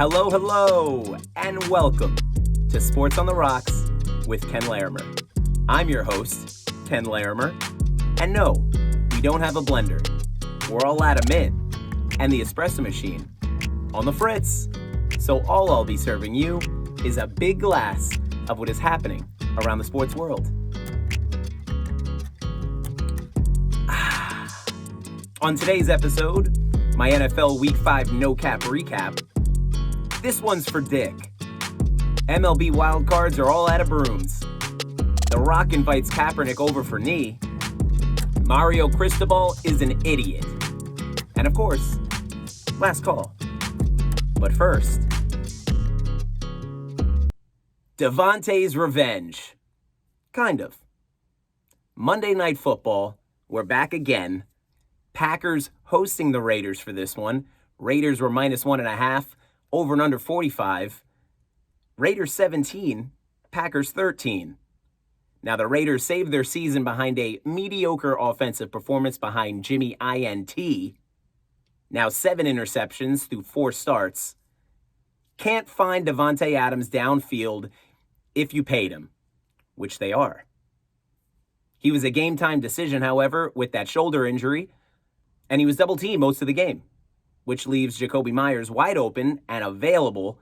Hello, and welcome to Sports on the Rocks with Ken Larimer. I'm your host, Ken Larimer, and no, we don't have a blender. We're all out of mint and the espresso machine on the fritz. So all I'll be serving you is a big glass of what is happening around the sports world. On today's episode, my NFL Week 5 no-cap recap. This one's for Dick. MLB wildcards are all out of brooms. The Rock invites Kaepernick over for knee. Mario Cristobal is an idiot. And of course, last call. But first, Davante's revenge. Kind of. Monday Night Football, we're back again. Packers hosting the Raiders for this one. Raiders were -1.5, over and under 45. Raiders 17, Packers 13. Now the Raiders saved their season behind a mediocre offensive performance behind Jimmy INT. Now 7 interceptions through 4 starts. Can't find Davante Adams downfield if you paid him, which they are. He was a game-time decision, however, with that shoulder injury, and he was double-teamed most of the game, which leaves Jakobi Meyers wide open and available.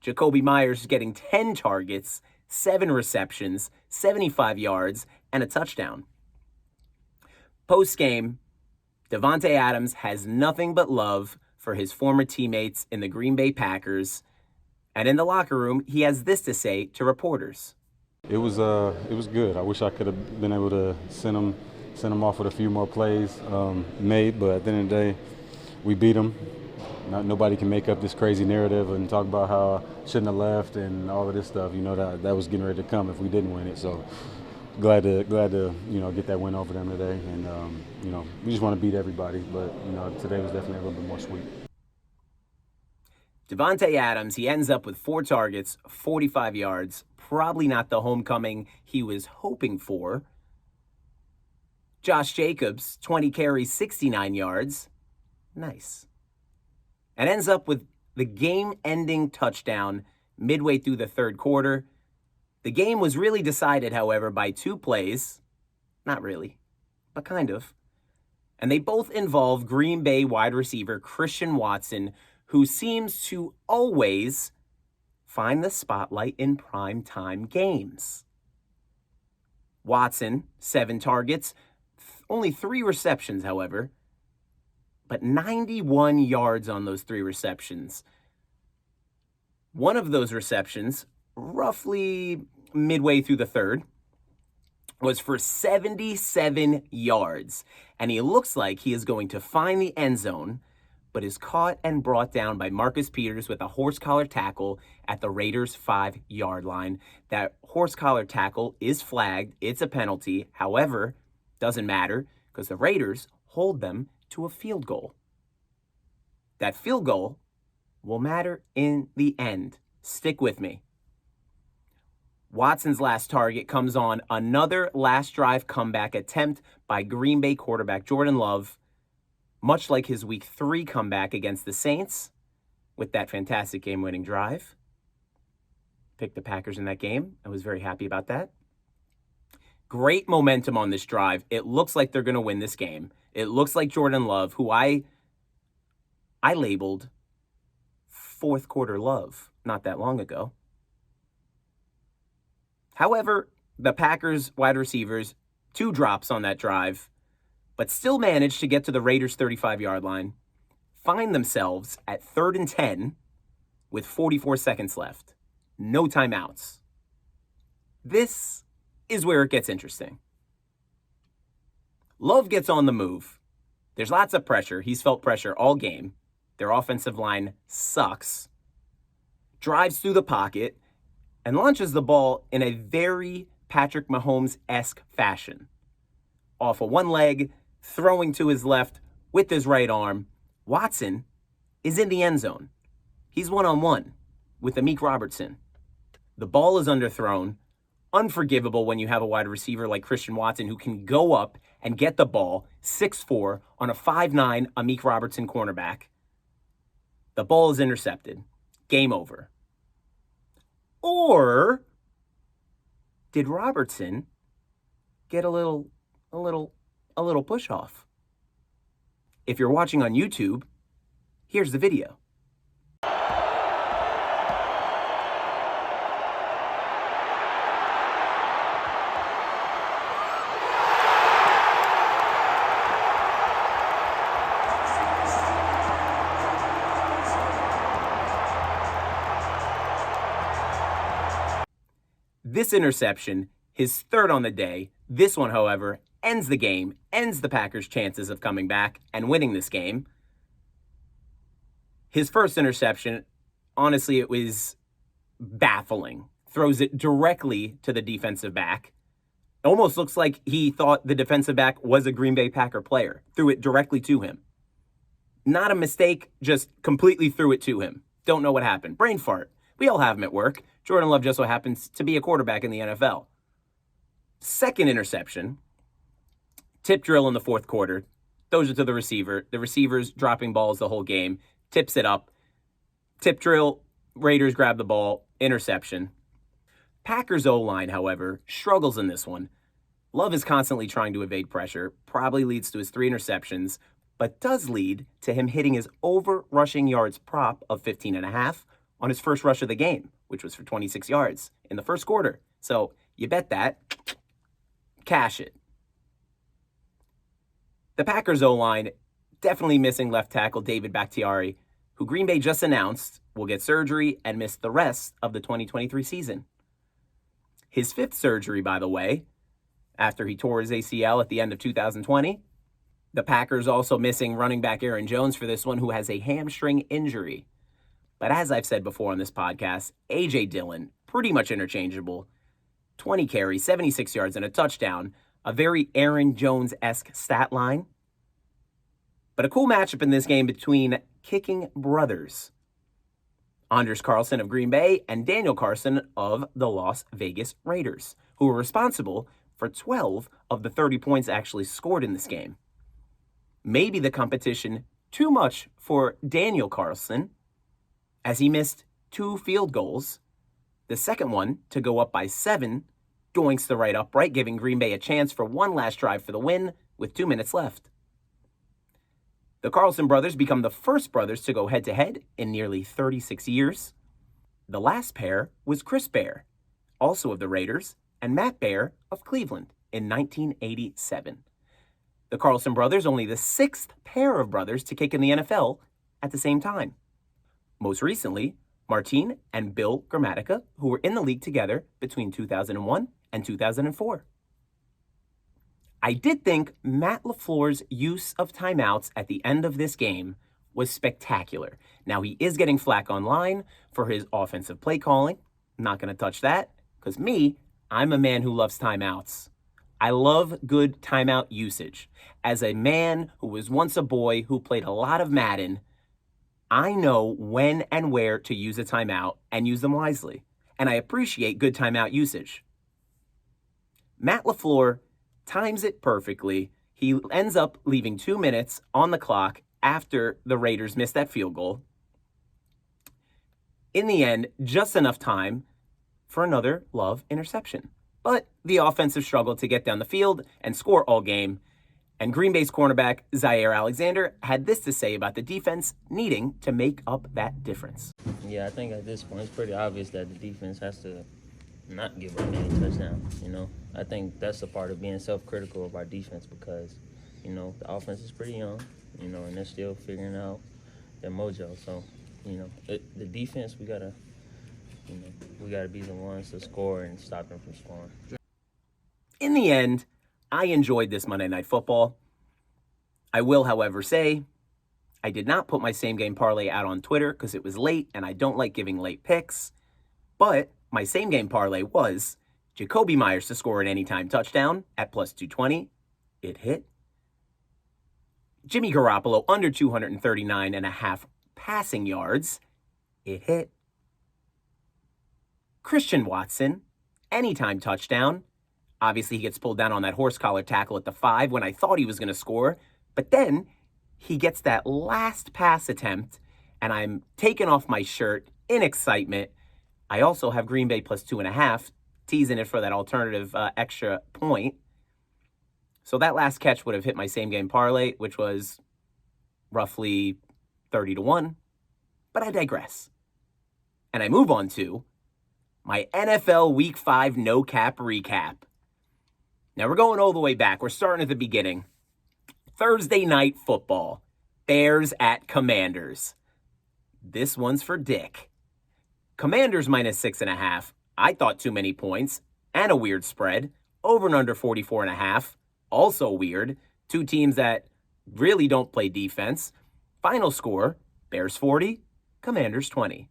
Jakobi Meyers getting 10 targets, 7 receptions, 75 yards, and a touchdown. Post-game, Davante Adams has nothing but love for his former teammates in the Green Bay Packers, and in the locker room, he has this to say to reporters. It was good. I wish I could have been able to send them off with a few more plays made, but at the end of the day, we beat them. Nobody can make up this crazy narrative and talk about how I shouldn't have left and all of this stuff. You know, that was getting ready to come if we didn't win it. So glad to get that win over them today. And we just want to beat everybody, but today was definitely a little bit more sweet. Davante Adams, he ends up with 4 targets, 45 yards. Probably not the homecoming he was hoping for. Josh Jacobs, 20 carries, 69 yards. Nice. And ends up with the game-ending touchdown midway through the third quarter. The game was really decided, however, by 2 plays. Not really, but kind of. And they both involve Green Bay wide receiver Christian Watson, who seems to always find the spotlight in primetime games. Watson, 7 targets, only 3 receptions, however, but 91 yards on those 3 receptions. One of those receptions, roughly midway through the third, was for 77 yards, and he looks like he is going to find the end zone, but is caught and brought down by Marcus Peters with a horse collar tackle at the Raiders' 5-yard line. That horse collar tackle is flagged. It's a penalty. However, doesn't matter because the Raiders hold them to a field goal. That field goal will matter in the end. Stick with me. Watson's last target comes on another last drive comeback attempt by Green Bay quarterback Jordan Love, much like his Week 3 comeback against the Saints with that fantastic game-winning drive. Picked the Packers in that game. I was very happy about that. Great momentum on this drive. It looks like they're going to win this game. It looks like Jordan Love, who I labeled fourth quarter Love not that long ago. However, the Packers wide receivers, 2 drops on that drive, but still managed to get to the Raiders' 35-yard line, find themselves at 3rd and 10 with 44 seconds left. No timeouts. This is where it gets interesting. Love gets on the move. There's lots of pressure. He's felt pressure all game. Their offensive line sucks. Drives through the pocket and launches the ball in a very Patrick Mahomes-esque fashion. Off of one leg, throwing to his left with his right arm. Watson is in the end zone. He's one-on-one with Amik Robertson. The ball is underthrown. Unforgivable when you have a wide receiver like Christian Watson who can go up and get the ball 6'4" on a 5'9" Amik Robertson cornerback. The ball is intercepted. Game over. Or did Robertson get a little push off? If you're watching on YouTube, here's the video. This interception, his third on the day. This one, however, ends the game, ends the Packers' chances of coming back and winning this game. His first interception, honestly, it was baffling. Throws it directly to the defensive back. Almost looks like he thought the defensive back was a Green Bay Packer player. Threw it directly to him. Not a mistake, just completely threw it to him. Don't know what happened. Brain fart. We all have them at work. Jordan Love just so happens to be a quarterback in the NFL. Second interception, tip drill in the fourth quarter. Throws it to the receiver. The receiver's dropping balls the whole game. Tips it up. Tip drill, Raiders grab the ball. Interception. Packers O-line, however, struggles in this one. Love is constantly trying to evade pressure. Probably leads to his 3 interceptions, but does lead to him hitting his over rushing yards prop of 15.5 on his first rush of the game, which was for 26 yards in the first quarter. So you bet that. Cash it. The Packers O-line definitely missing left tackle David Bakhtiari, who Green Bay just announced will get surgery and miss the rest of the 2023 season. His 5th surgery, by the way, after he tore his ACL at the end of 2020. The Packers also missing running back Aaron Jones for this one, who has a hamstring injury. But as I've said before on this podcast, A.J. Dillon, pretty much interchangeable. 20 carries, 76 yards, and a touchdown. A very Aaron Jones-esque stat line. But a cool matchup in this game between kicking brothers. Anders Carlson of Green Bay and Daniel Carlson of the Las Vegas Raiders, who were responsible for 12 of the 30 points actually scored in this game. Maybe the competition too much for Daniel Carlson, as he missed 2 field goals. The second one, to go up by 7, doinks the right upright, giving Green Bay a chance for one last drive for the win with 2 minutes left. The Carlson brothers become the first brothers to go head-to-head in nearly 36 years. The last pair was Chris Bear, also of the Raiders, and Matt Bear of Cleveland in 1987. The Carlson brothers only the 6th pair of brothers to kick in the NFL at the same time. Most recently, Martine and Bill Gramatica, who were in the league together between 2001 and 2004. I did think Matt LaFleur's use of timeouts at the end of this game was spectacular. Now, he is getting flack online for his offensive play calling. I'm not going to touch that, because I'm a man who loves timeouts. I love good timeout usage. As a man who was once a boy who played a lot of Madden, I know when and where to use a timeout and use them wisely. And I appreciate good timeout usage. Matt LaFleur times it perfectly. He ends up leaving 2 minutes on the clock after the Raiders missed that field goal. In the end, just enough time for another Love interception. But the offensive struggled to get down the field and score all game. And Green Bay's cornerback, Zaire Alexander, had this to say about the defense needing to make up that difference. Yeah, I think at this point it's pretty obvious that the defense has to not give up any touchdowns, I think that's a part of being self-critical of our defense because, the offense is pretty young, and they're still figuring out their mojo. So, the defense, we gotta be the ones to score and stop them from scoring. In the end, I enjoyed this Monday Night Football. I will, however, say I did not put my same-game parlay out on Twitter because it was late, and I don't like giving late picks. But my same-game parlay was Jacoby Myers to score an anytime touchdown at plus 220. It hit. Jimmy Garoppolo under 239.5 passing yards. It hit. Christian Watson, anytime touchdown. Obviously, he gets pulled down on that horse collar tackle at the 5 when I thought he was going to score. But then he gets that last pass attempt, and I'm taking off my shirt in excitement, I also have Green Bay plus 2.5, teasing it for that alternative extra point. So that last catch would have hit my same game parlay, which was roughly 30-1. But I digress. And I move on to my NFL Week 5 no cap recap. Now we're going all the way back. We're starting at the beginning. Thursday night football. Bears at Commanders. This one's for Dick. Commanders minus 6.5. I thought too many points and a weird spread. Over and under 44.5. Also weird. Two teams that really don't play defense. Final score, Bears 40, Commanders 20.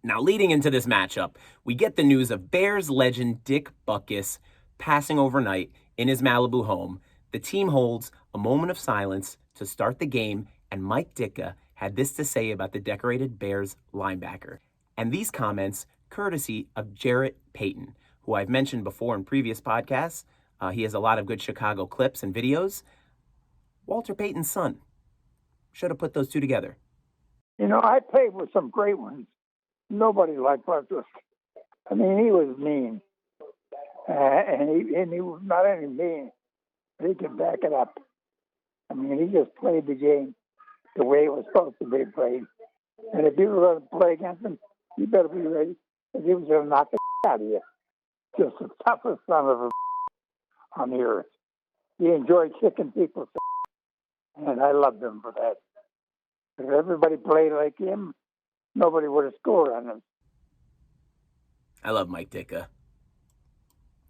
Now, leading into this matchup, we get the news of Bears legend Dick Butkus passing overnight in his Malibu home. The team holds a moment of silence to start the game, and Mike Ditka had this to say about the decorated Bears linebacker. And these comments, courtesy of Jarrett Payton, who I've mentioned before in previous podcasts. He has a lot of good Chicago clips and videos. Walter Payton's son. Should have put those two together. You know, I played with some great ones. Nobody liked Butkus. I mean, he was mean. And he was not only mean, but he could back it up. I mean, he just played the game the way it was supposed to be played. And if you were going to play against him, you better be ready, because he was going to knock the out of you. Just the toughest son of a on the earth. He enjoyed kicking people's and I loved him for that. If everybody played like him, nobody would have scored on him. I love Mike Ditka.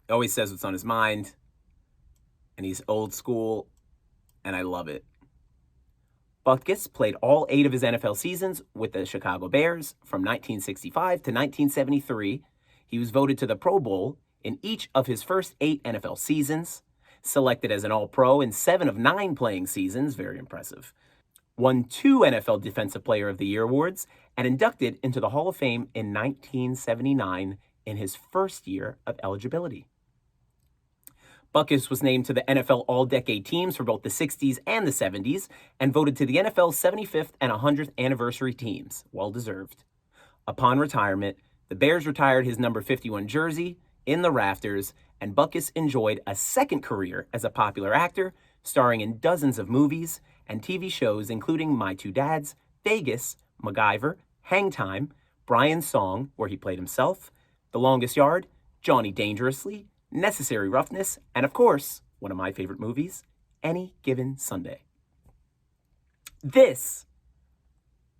He always says what's on his mind, and he's old school, and I love it. Butkus played all 8 of his NFL seasons with the Chicago Bears from 1965 to 1973. He was voted to the Pro Bowl in each of his first 8 NFL seasons, selected as an All-Pro in 7 of 9 playing seasons, very impressive. Won 2 NFL Defensive Player of the Year awards, and inducted into the Hall of Fame in 1979 in his first year of eligibility. Butkus was named to the NFL All-Decade teams for both the 60s and the 70s, and voted to the NFL's 75th and 100th anniversary teams. Well deserved. Upon retirement, the Bears retired his number 51 jersey in the rafters, and Butkus enjoyed a second career as a popular actor, starring in dozens of movies and TV shows, including My Two Dads, Vegas, MacGyver, Hang Time, Brian's Song, where he played himself, The Longest Yard, Johnny Dangerously, Necessary Roughness, and of course, one of my favorite movies, Any Given Sunday. This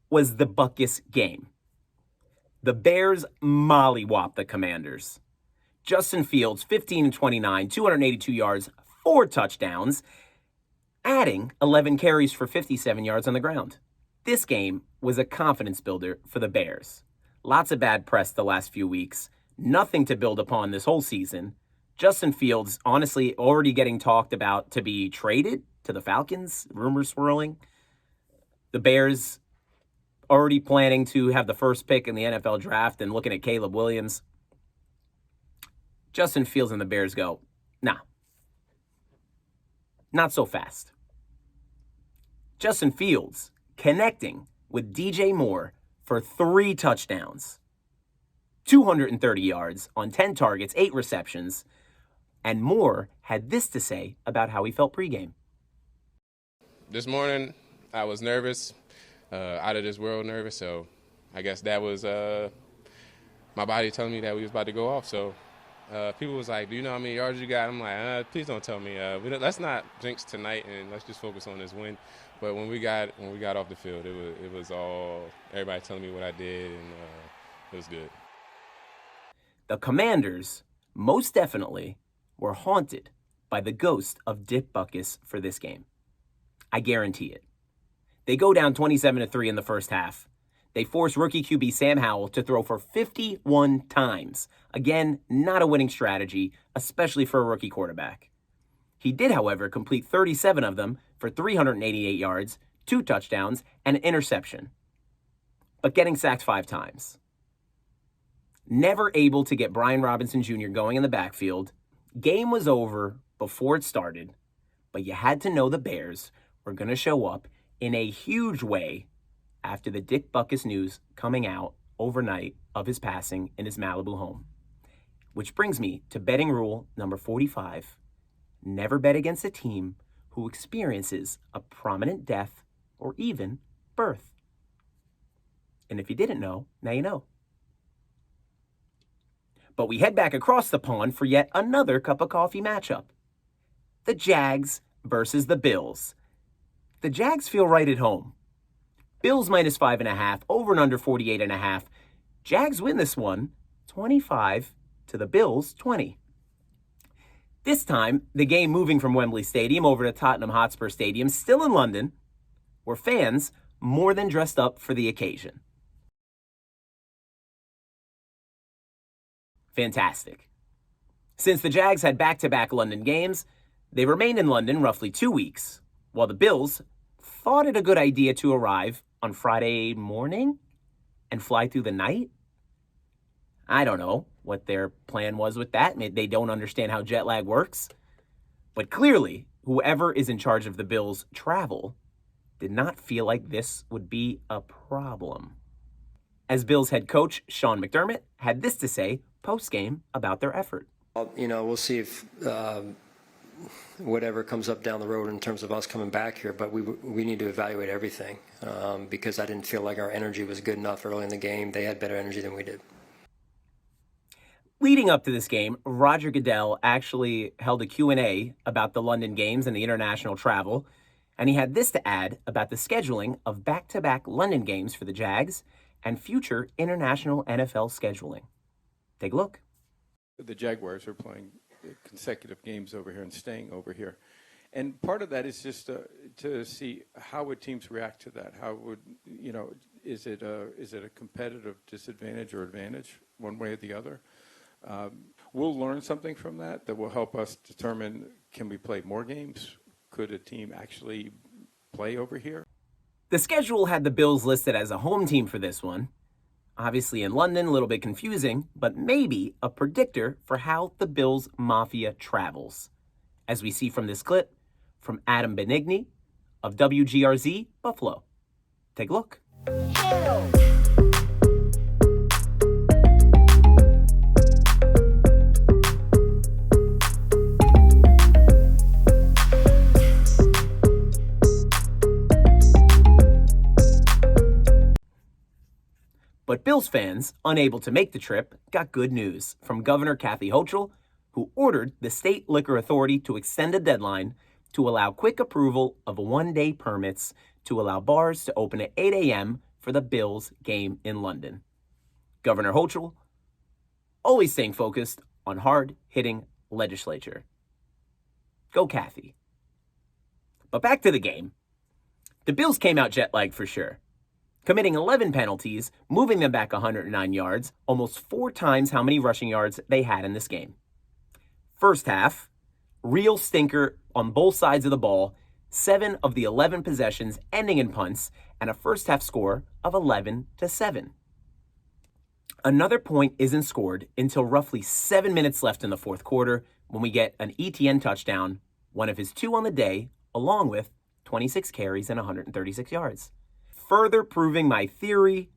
was the Butkus game. The Bears mollywopped the Commanders. Justin Fields, 15-29, 282 yards, 4 touchdowns, adding 11 carries for 57 yards on the ground. This game was a confidence builder for the Bears. Lots of bad press the last few weeks. Nothing to build upon this whole season. Justin Fields, honestly, already getting talked about to be traded to the Falcons. Rumors swirling. The Bears already planning to have the first pick in the NFL draft and looking at Caleb Williams. Justin Fields and the Bears go, nah, not so fast. Justin Fields connecting with DJ Moore for 3 touchdowns, 230 yards on 10 targets, 8 receptions, and Moore had this to say about how he felt pregame. This morning, I was nervous, out of this world nervous, so I guess that was my body telling me that we was about to go off, so people was like, do you know how many yards you got? I'm like, please don't tell me. Let's not jinx tonight, and let's just focus on this win. But when we got off the field, it was all everybody telling me what I did, and it was good. The Commanders most definitely were haunted by the ghost of Dick Butkus for this game. I guarantee it. They go down 27-3 in the first half. They force rookie QB Sam Howell to throw for 51 times. Again, not a winning strategy, especially for a rookie quarterback. He did, however, complete 37 of them for 388 yards, 2 touchdowns, and an interception, but getting sacked 5 times. Never able to get Brian Robinson Jr. going in the backfield. Game was over before it started, but you had to know the Bears were going to show up in a huge way after the Dick Butkus news coming out overnight of his passing in his Malibu home. Which brings me to betting rule number 45. Never bet against a team who experiences a prominent death or even birth. And if you didn't know, now you know. But we head back across the pond for yet another cup of coffee matchup. The Jags versus the Bills. The Jags feel right at home. Bills minus 5.5, over and under 48.5. Jags win this one, 25 to the Bills, 20. This time, the game moving from Wembley Stadium over to Tottenham Hotspur Stadium, still in London, where fans more than dressed up for the occasion. Fantastic. Since the Jags had back-to-back London games, they remained in London roughly 2 weeks, while the Bills thought it a good idea to arrive on Friday morning and fly through the night. I don't know what their plan was with that. They don't understand how jet lag works. But clearly, whoever is in charge of the Bills' travel did not feel like this would be a problem. As Bills head coach Sean McDermott had this to say post-game about their effort. We'll see if whatever comes up down the road in terms of us coming back here, but we need to evaluate everything because I didn't feel like our energy was good enough early in the game. They had better energy than we did. Leading up to this game, Roger Goodell actually held a Q&A about the London games and the international travel, and he had this to add about the scheduling of back-to-back London games for the Jags and future international NFL scheduling. Take a look. The Jaguars are playing consecutive games over here and staying over here. And part of that is just to see how would teams react to that? How would, is it a competitive disadvantage or advantage one way or the other? We'll learn something from that will help us determine, can we play more games? Could a team actually play over here? The schedule had the Bills listed as a home team for this one. Obviously in London, a little bit confusing, but maybe a predictor for how the Bills Mafia travels. As we see from this clip from Adam Benigni of WGRZ Buffalo. Take a look. But Bills fans, unable to make the trip, got good news from Governor Kathy Hochul, who ordered the state liquor authority to extend a deadline to allow quick approval of one-day permits to allow bars to open at 8 a.m. for the Bills game in London. Governor Hochul, always staying focused on hard-hitting legislature. Go Kathy. But back to the game. The Bills came out jet-lagged for sure, committing 11 penalties, moving them back 109 yards, almost 4 times how many rushing yards they had in this game. First half, real stinker on both sides of the ball, 7 of the 11 possessions ending in punts, and a first half score of 11-7. Another point isn't scored until roughly 7 minutes left in the fourth quarter when we get an ETN touchdown, one of his 2 on the day, along with 26 carries and 136 yards. Further proving my theory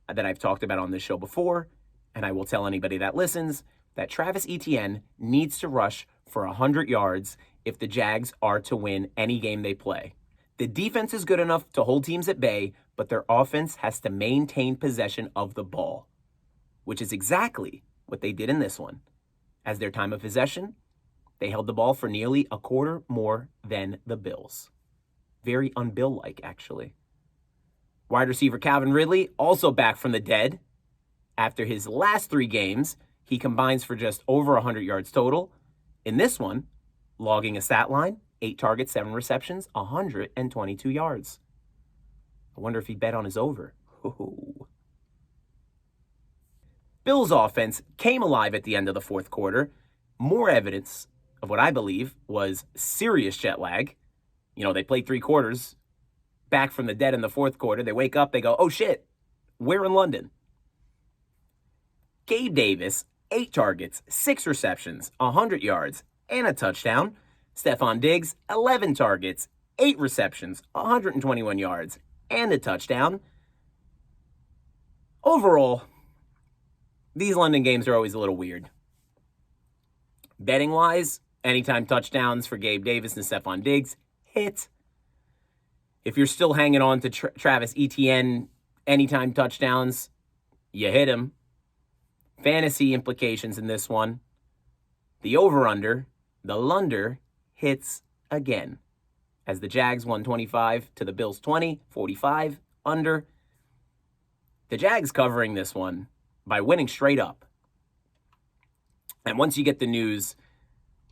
that I've talked about on this show before, and I will tell anybody that listens, that Travis Etienne needs to rush for 100 yards if the Jags are to win any game they play. The defense is good enough to hold teams at bay, but their offense has to maintain possession of the ball, which is exactly what they did in this one. As their time of possession, they held the ball for nearly a quarter more than the Bills. Very un-Bill-like, actually. Wide receiver Calvin Ridley, also back from the dead. After his last 3 games, he combines for just over 100 yards total. In this one, logging a stat line, 8 targets, 7 receptions, 122 yards. I wonder if he bet on his over. Ooh. Bills' offense came alive at the end of the fourth quarter. More evidence of what I believe was serious jet lag. They played 3 quarters. Back from the dead in the fourth quarter, they wake up, they go, oh shit, we're in London. Gabe Davis, 8 targets, 6 receptions, 100 yards, and a touchdown. Stephon Diggs, 11 targets, 8 receptions, 121 yards, and a touchdown. Overall, these London games are always a little weird. Betting-wise, anytime touchdowns for Gabe Davis and Stephon Diggs, hit. If you're still hanging on to Travis Etienne, anytime touchdowns, you hit him. Fantasy implications in this one. The over-under, the Lunder, hits again. As the Jags won 25 to the Bills 20, 45, under. The Jags covering this one by winning straight up. And once you get the news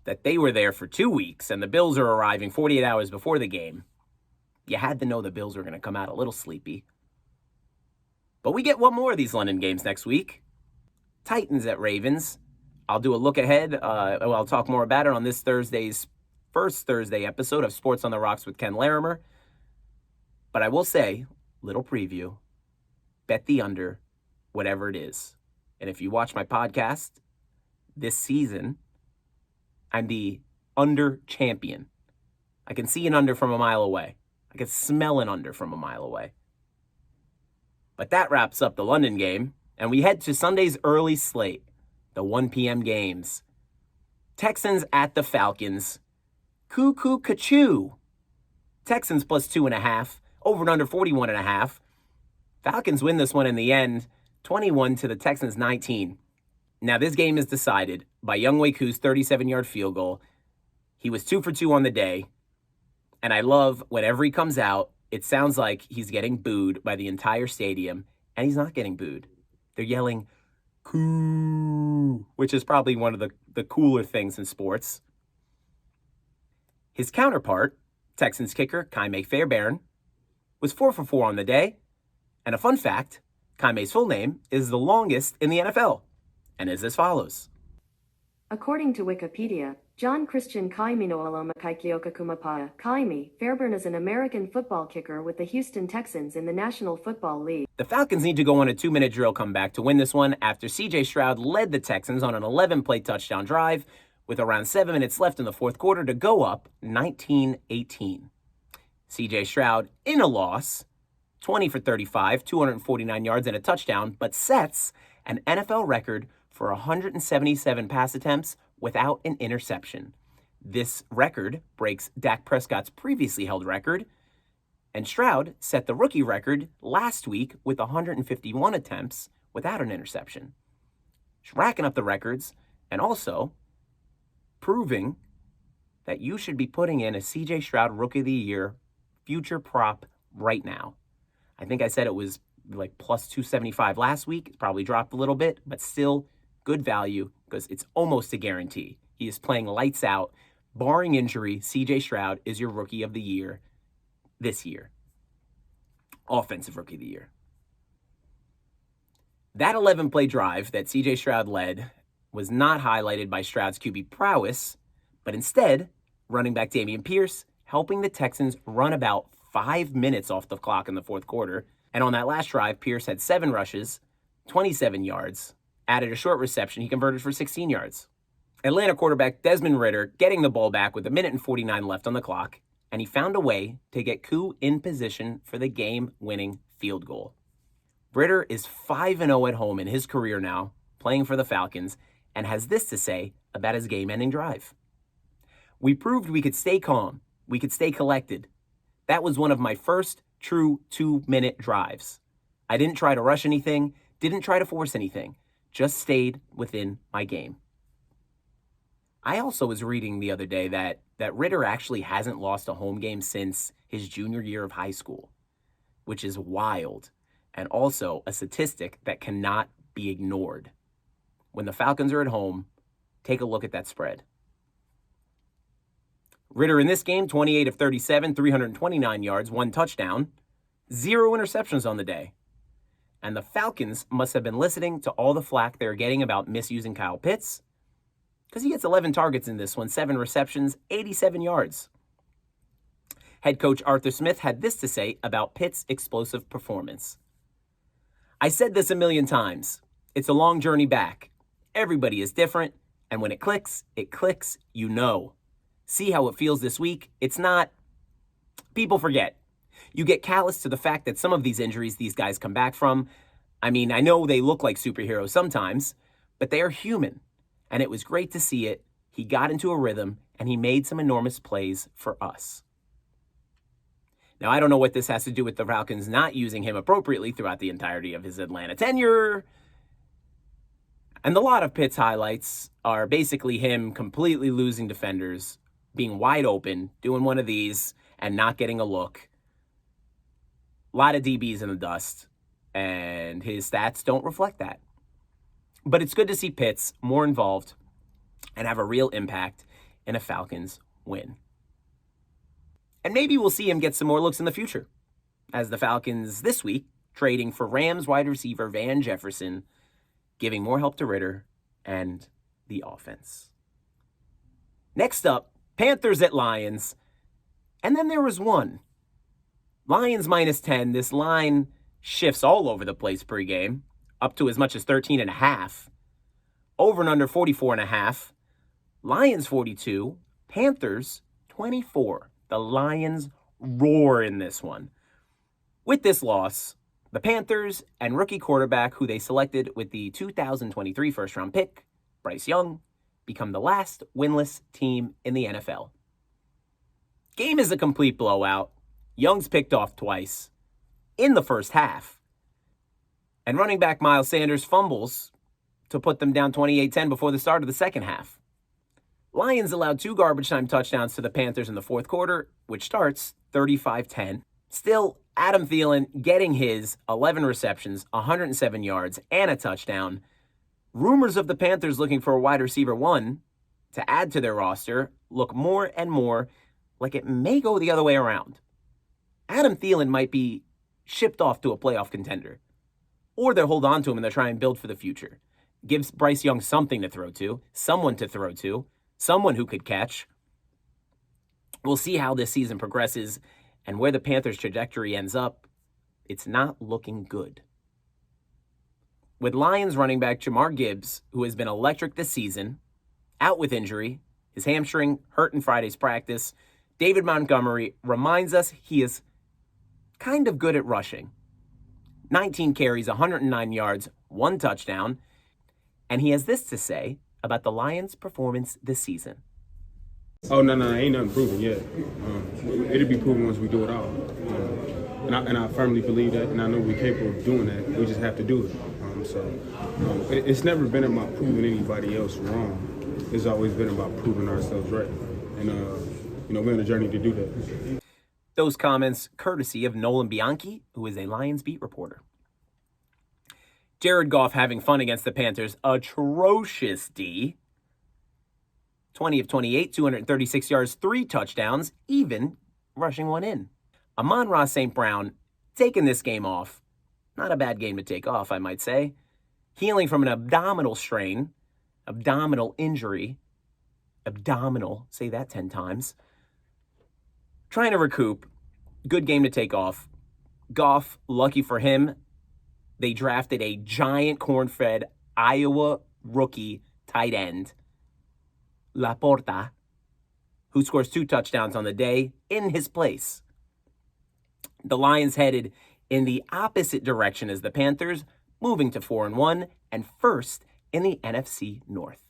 that they were there for 2 weeks and the Bills are arriving 48 hours before the game, you had to know the Bills were going to come out a little sleepy. But we get one more of these London games next week. Titans at Ravens. I'll do a look ahead. I'll talk more about it on this Thursday's first Thursday episode of Sports on the Rocks with Ken Larimer. But I will say, little preview, bet the under, whatever it is. And if you watch my podcast this season, I'm the under champion. I can see an under from a mile away. I can smell an under from a mile away. But that wraps up the London game, and we head to Sunday's early slate, the 1 p.m. games. Texans at the Falcons. Koo Koo Kachoo. Texans plus 2.5, over and under 41.5. Falcons win this one in the end, 21 to the Texans 19. Now this game is decided by Younghoe Koo's 37-yard field goal. He was 2 for 2 on the day. And I love whenever he comes out, it sounds like he's getting booed by the entire stadium, and he's not getting booed. They're yelling, "Koo," which is probably one of the cooler things in sports. His counterpart, Texans kicker Kaep Fairbairn, was 4 for 4 on the day. And a fun fact, Kaime's full name is the longest in the NFL, and is as follows. According to Wikipedia, John Christian Kaiminoaloma Kaikioka Kumapaya, Kaime Fairbairn is an American football kicker with the Houston Texans in the National Football League. The Falcons need to go on a 2-minute drill comeback to win this one after C.J. Stroud led the Texans on an 11-play touchdown drive with around 7 minutes left in the fourth quarter to go up 19-18. C.J. Stroud, in a loss, 20 for 35, 249 yards and a touchdown, but sets an NFL record for 177 pass attempts without an interception. This record breaks Dak Prescott's previously held record, and Stroud set the rookie record last week with 151 attempts without an interception. Racking up the records and also proving that you should be putting in a C.J. Stroud Rookie of the Year future prop right now. I think I said it was like plus 275 last week. It's probably dropped a little bit, but still good value because it's almost a guarantee. He is playing lights out. Barring injury, C.J. Stroud is your Rookie of the Year this year. Offensive Rookie of the Year. That 11-play drive that C.J. Stroud led was not highlighted by Stroud's QB prowess, but instead, running back Dameon Pierce helping the Texans run about 5 minutes off the clock in the fourth quarter. And on that last drive, Pierce had 7 rushes, 27 yards, added a short reception. He converted for 16 yards. Atlanta quarterback Desmond Ridder getting the ball back with 1:49 left on the clock, and he found a way to get Koo in position for the game-winning field goal. Ridder is 5-0 at home in his career now, playing for the Falcons, and has this to say about his game-ending drive. We proved we could stay calm, we could stay collected. That was one of my first true 2-minute drives. I didn't try to rush anything, didn't try to force anything, just stayed within my game. I also was reading the other day that Ridder actually hasn't lost a home game since his junior year of high school, which is wild, and also a statistic that cannot be ignored. When the Falcons are at home, take a look at that spread. Ridder in this game, 28 of 37, 329 yards, 1 touchdown, 0 interceptions on the day. And the Falcons must have been listening to all the flack they're getting about misusing Kyle Pitts, because he gets 11 targets in this one, 7 receptions, 87 yards. Head coach Arthur Smith had this to say about Pitt's explosive performance. I said this a million times. It's a long journey back. Everybody is different, and when it clicks, you know. See how it feels this week? It's not... People forget. You get callous to the fact that some of these injuries these guys come back from, I mean, I know they look like superheroes sometimes, but they are human. And it was great to see it. He got into a rhythm, and he made some enormous plays for us. Now, I don't know what this has to do with the Falcons not using him appropriately throughout the entirety of his Atlanta tenure. And a lot of Pitt's highlights are basically him completely losing defenders, being wide open, doing one of these, and not getting a look. A lot of DBs in the dust, and his stats don't reflect that. But it's good to see Pitts more involved and have a real impact in a Falcons win. And maybe we'll see him get some more looks in the future, as the Falcons this week trading for Rams wide receiver Van Jefferson, giving more help to Ritter and the offense. Next up, Panthers at Lions. And then there was one. Lions -10. This line shifts all over the place pregame, up to as much as 13.5. Over and under 44.5. Lions 42. Panthers 24. The Lions roar in this one. With this loss, the Panthers and rookie quarterback who they selected with the 2023 first-round pick, Bryce Young, become the last winless team in the NFL. Game is a complete blowout. Young's picked off twice in the first half. And running back Miles Sanders fumbles to put them down 28-10 before the start of the second half. Lions allowed 2 garbage time touchdowns to the Panthers in the fourth quarter, which starts 35-10. Still, Adam Thielen getting his 11 receptions, 107 yards, and a touchdown. Rumors of the Panthers looking for a wide receiver 1 to add to their roster look more and more like it may go the other way around. Adam Thielen might be shipped off to a playoff contender. Or they'll hold on to him and they'll try and build for the future. Gives Bryce Young something to throw to, someone to throw to, someone who could catch. We'll see how this season progresses and where the Panthers' trajectory ends up. It's not looking good. With Lions running back Jamar Gibbs, who has been electric this season, out with injury, his hamstring hurt in Friday's practice, David Montgomery reminds us he is kind of good at rushing. 19 carries, 109 yards, 1 touchdown. And he has this to say about the Lions' performance this season. Oh, no, ain't nothing proven yet. It'll be proven once we do it all. And I firmly believe that, and I know we're capable of doing that. We just have to do it. It's never been about proving anybody else wrong. It's always been about proving ourselves right. And, we're on a journey to do that. Those comments courtesy of Nolan Bianchi, who is a Lions beat reporter. Jared Goff having fun against the Panthers. Atrocious D. 20 of 28, 236 yards, 3 touchdowns, even rushing 1 in. Amon-Ra St. Brown taking this game off. Not a bad game to take off, I might say. Healing from an abdominal strain, abdominal injury. Abdominal, say that 10 times. Trying to recoup. Good game to take off. Goff, lucky for him, they drafted a giant corn-fed Iowa rookie tight end, Laporta, who scores 2 touchdowns on the day in his place. The Lions headed in the opposite direction as the Panthers, moving to 4-1 and first in the NFC North.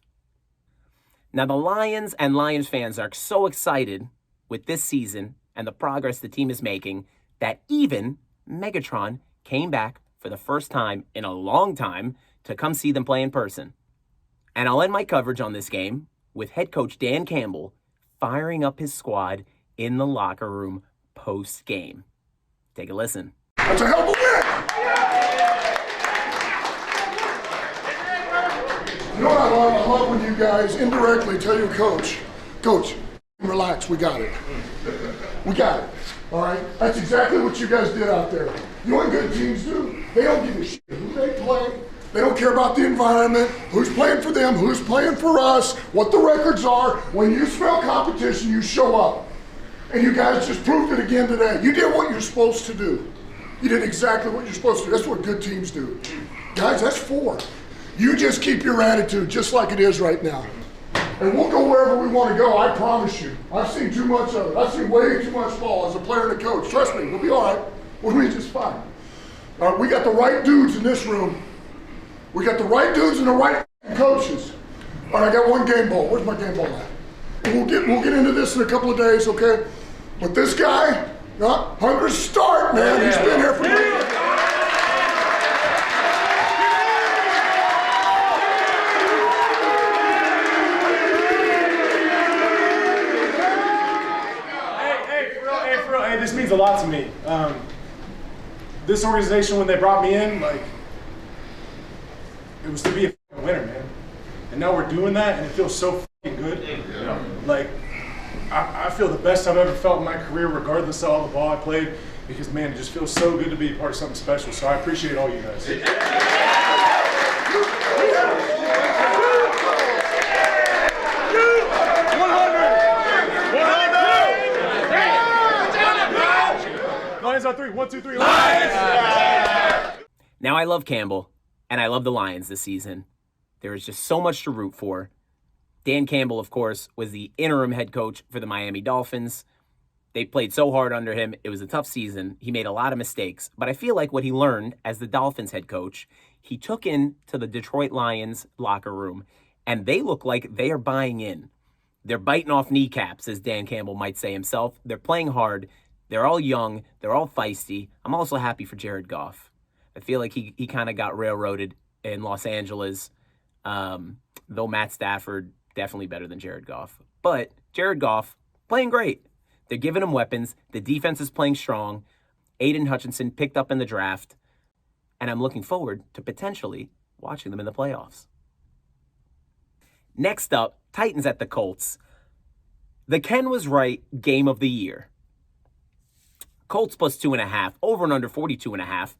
Now, the Lions and Lions fans are so excited with this season and the progress the team is making that even Megatron came back for the first time in a long time to come see them play in person. And I'll end my coverage on this game with head coach Dan Campbell firing up his squad in the locker room post-game. Take a listen. That's a hell of a win! You know what I love? I love when you guys indirectly tell your coach, relax, we got it. We got it, all right? That's exactly what you guys did out there. You know what good teams do? They don't give a shit who they play. They don't care about the environment, who's playing for them, who's playing for us, what the records are. When you smell competition, you show up. And you guys just proved it again today. You did what you're supposed to do. You did exactly what you're supposed to do. That's what good teams do. Guys, that's 4. You just keep your attitude just like it is right now. And we'll go wherever we want to go, I promise you. I've seen too much of it. I've seen way too much ball as a player and a coach. Trust me, we'll be all right. We'll be just fine. All right, we got the right dudes in this room. We got the right dudes and the right coaches. All right, I got one game ball. Where's my game ball at? We'll get into this in a couple of days, okay? But this guy, Hunger's start, man. He's been here for years. Hey, this means a lot to me. This organization, when they brought me in, like, it was to be a winner, man. And now we're doing that, and it feels so fucking good. Yeah. Like, I feel the best I've ever felt in my career, regardless of all the ball I played, because, man, it just feels so good to be a part of something special. So I appreciate all you guys. Lions on three. 1, 2, 3. Lions! Now, I love Campbell, and I love the Lions this season. There is just so much to root for. Dan Campbell, of course, was the interim head coach for the Miami Dolphins. They played so hard under him. It was a tough season. He made a lot of mistakes. But I feel like what he learned as the Dolphins head coach, he took into the Detroit Lions locker room, and they look like they are buying in. They're biting off kneecaps, as Dan Campbell might say himself. They're playing hard. They're all young. They're all feisty. I'm also happy for Jared Goff. I feel like he kind of got railroaded in Los Angeles, though Matt Stafford definitely better than Jared Goff. But Jared Goff playing great. They're giving him weapons. The defense is playing strong. Aiden Hutchinson picked up in the draft. And I'm looking forward to potentially watching them in the playoffs. Next up, Titans at the Colts. The Ken was right game of the year. Colts plus 2.5, over and under 42.5.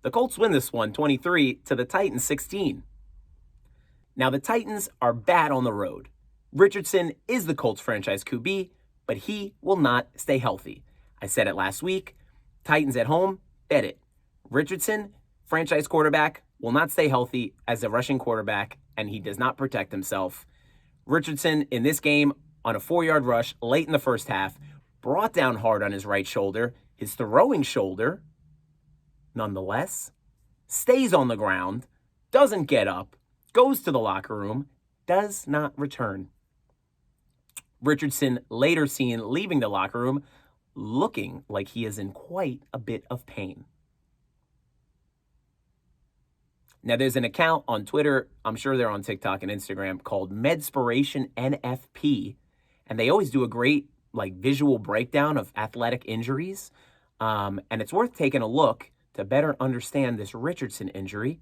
The Colts win this one, 23 to the Titans 16. Now, the Titans are bad on the road. Richardson is the Colts franchise QB, but he will not stay healthy. I said it last week. Titans at home, bet it. Richardson, franchise quarterback, will not stay healthy as a rushing quarterback, and he does not protect himself. Richardson, in this game, on a 4-yard rush late in the first half, brought down hard on his right shoulder. His throwing shoulder, nonetheless, stays on the ground, doesn't get up, goes to the locker room, does not return. Richardson later seen leaving the locker room looking like he is in quite a bit of pain. Now, there's an account on Twitter, I'm sure they're on TikTok and Instagram, called Medspiration NFP, and they always do a great visual breakdown of athletic injuries, and it's worth taking a look to better understand this Richardson injury.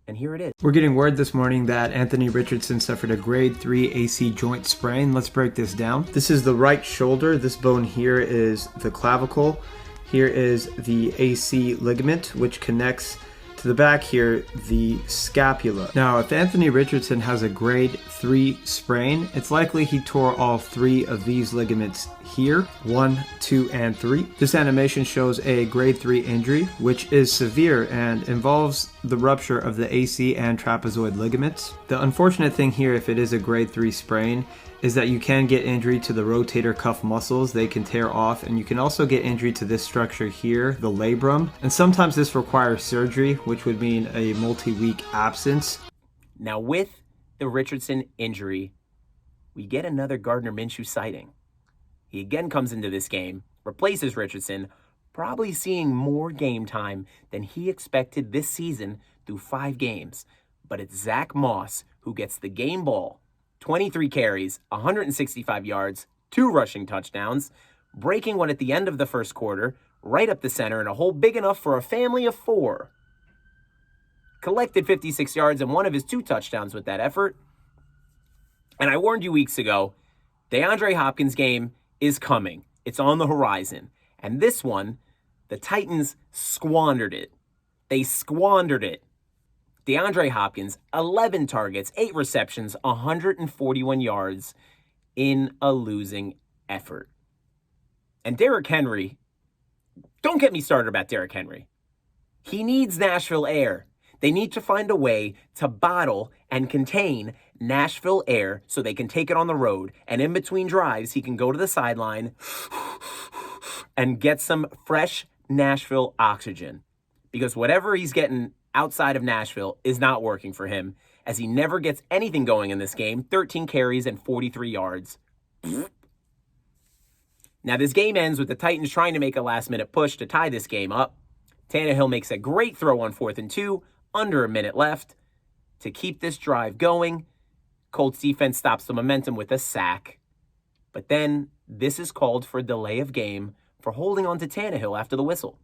And here it is. We're getting word this morning that Anthony Richardson suffered a grade 3 AC joint sprain. Let's break this down. This is the right shoulder. This bone here is the clavicle. Here is the AC ligament, which connects to the back here, the scapula. Now, if Anthony Richardson has a grade 3 sprain, it's likely he tore all 3 of these ligaments here, 1, 2, and 3. This animation shows a grade 3 injury, which is severe and involves the rupture of the AC and trapezoid ligaments. The unfortunate thing here, if it is a grade 3 sprain, is that you can get injury to the rotator cuff muscles. They can tear off, and you can also get injury to this structure here, the labrum. And sometimes this requires surgery, which would mean a multi-week absence. Now, with the Richardson injury, we get another Gardner Minshew sighting. He again comes into this game, replaces Richardson, probably seeing more game time than he expected this season through 5 games. But it's Zach Moss who gets the game ball. 23 carries, 165 yards, 2 rushing touchdowns, breaking one at the end of the first quarter, right up the center in a hole big enough for a family of 4. Collected 56 yards and one of his 2 touchdowns with that effort. And I warned you weeks ago, DeAndre Hopkins' game is coming. It's on the horizon. And this one, the Titans squandered it. They squandered it. DeAndre Hopkins, 11 targets, 8 receptions, 141 yards in a losing effort. And Derrick Henry, don't get me started about Derrick Henry. He needs Nashville air. They need to find a way to bottle and contain Nashville air so they can take it on the road. And in between drives, he can go to the sideline and get some fresh Nashville oxygen. because whatever he's getting outside of Nashville is not working for him, as he never gets anything going in this game. 13 carries and 43 yards. Now, this game ends with the Titans trying to make a last-minute push to tie this game up. Tannehill makes a great throw on 4th and 2, under a minute left, to keep this drive going. Colts defense stops the momentum with a sack. But then this is called for a delay of game for holding on to Tannehill after the whistle.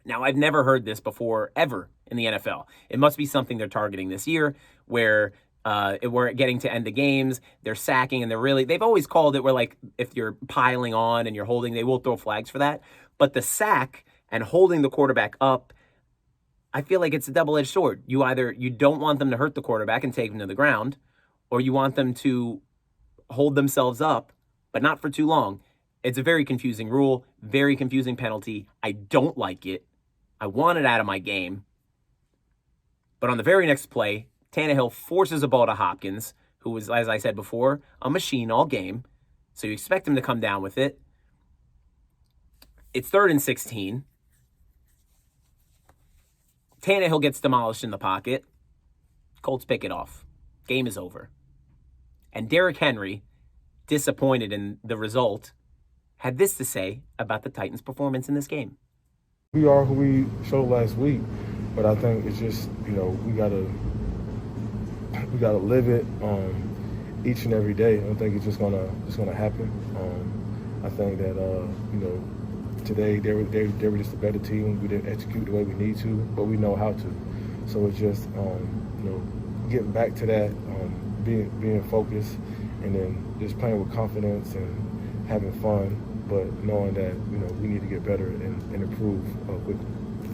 Now, I've never heard this before, ever, in the NFL. It must be something they're targeting this year, where we're getting to end the games, they're sacking, and they've always called it where, like, if you're piling on and you're holding, they will throw flags for that. But the sack and holding the quarterback up, I feel like it's a double-edged sword. You don't want them to hurt the quarterback and take him to the ground, or you want them to hold themselves up, but not for too long. It's a very confusing rule, very confusing penalty. I don't like it. I want it out of my game. But on the very next play, Tannehill forces a ball to Hopkins, who was, as I said before, a machine all game. So you expect him to come down with it. It's 3rd and 16. Tannehill gets demolished in the pocket. Colts pick it off. Game is over. And Derrick Henry, disappointed in the result, had this to say about the Titans' performance in this game. We are who we showed last week, but I think it's just, we gotta live it each and every day. I don't think it's just gonna happen. I think that today they were just a better team. We didn't execute the way we need to, but we know how to. So it's just getting back to that, being focused, and then just playing with confidence and having fun, but knowing that we need to get better and improve quickly.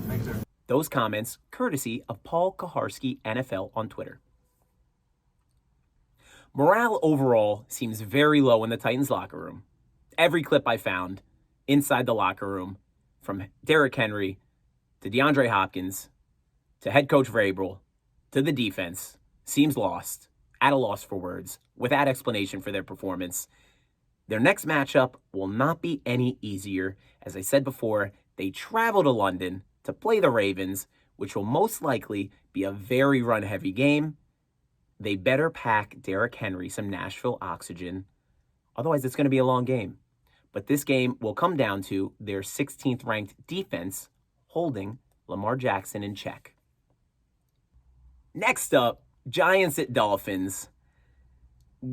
Thanks, sir. Those comments courtesy of Paul Kaharski, NFL on Twitter. Morale overall seems very low in the Titans locker room. Every clip I found inside the locker room, from Derrick Henry to DeAndre Hopkins to head coach Vrabel to the defense, seems lost, at a loss for words, without explanation for their performance. Their next matchup will not be any easier. As I said before, they travel to London to play the Ravens, which will most likely be a very run-heavy game. They better pack Derrick Henry some Nashville oxygen. Otherwise, it's going to be a long game. But this game will come down to their 16th ranked defense holding Lamar Jackson in check. Next up, Giants at Dolphins.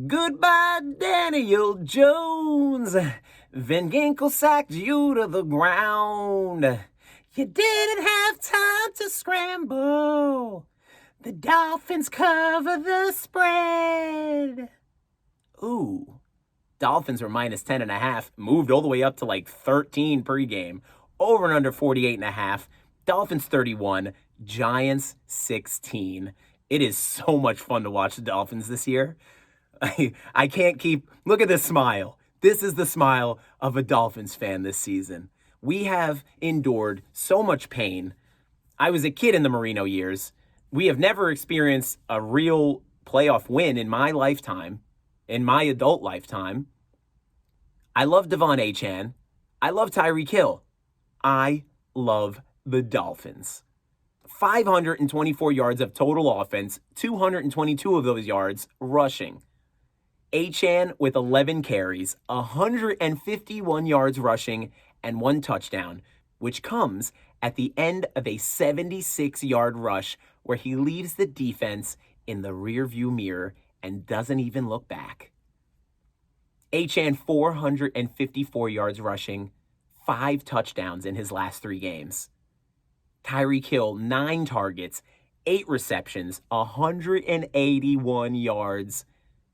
Goodbye, Daniel Jones. Van Ginkel sacked you to the ground. You didn't have time to scramble. The Dolphins cover the spread. Ooh. Dolphins were minus 10.5, moved all the way up to like 13 pregame. Over and under 48.5. Dolphins 31, Giants 16. It is so much fun to watch the Dolphins this year. I can't keep, look at this smile. This is the smile of a Dolphins fan this season. We have endured so much pain. I was a kid in the Marino years. We have never experienced a real playoff win in my lifetime, in my adult lifetime. I love Davante. I love Tyreek Hill. I love the Dolphins. 524 yards of total offense, 222 of those yards rushing. Achane with 11 carries, 151 yards rushing, and 1 touchdown, which comes at the end of a 76-yard rush where he leaves the defense in the rearview mirror and doesn't even look back. Achane 454 yards rushing, 5 touchdowns in his last 3 games. Tyreek Hill, 9 targets, 8 receptions, 181 yards,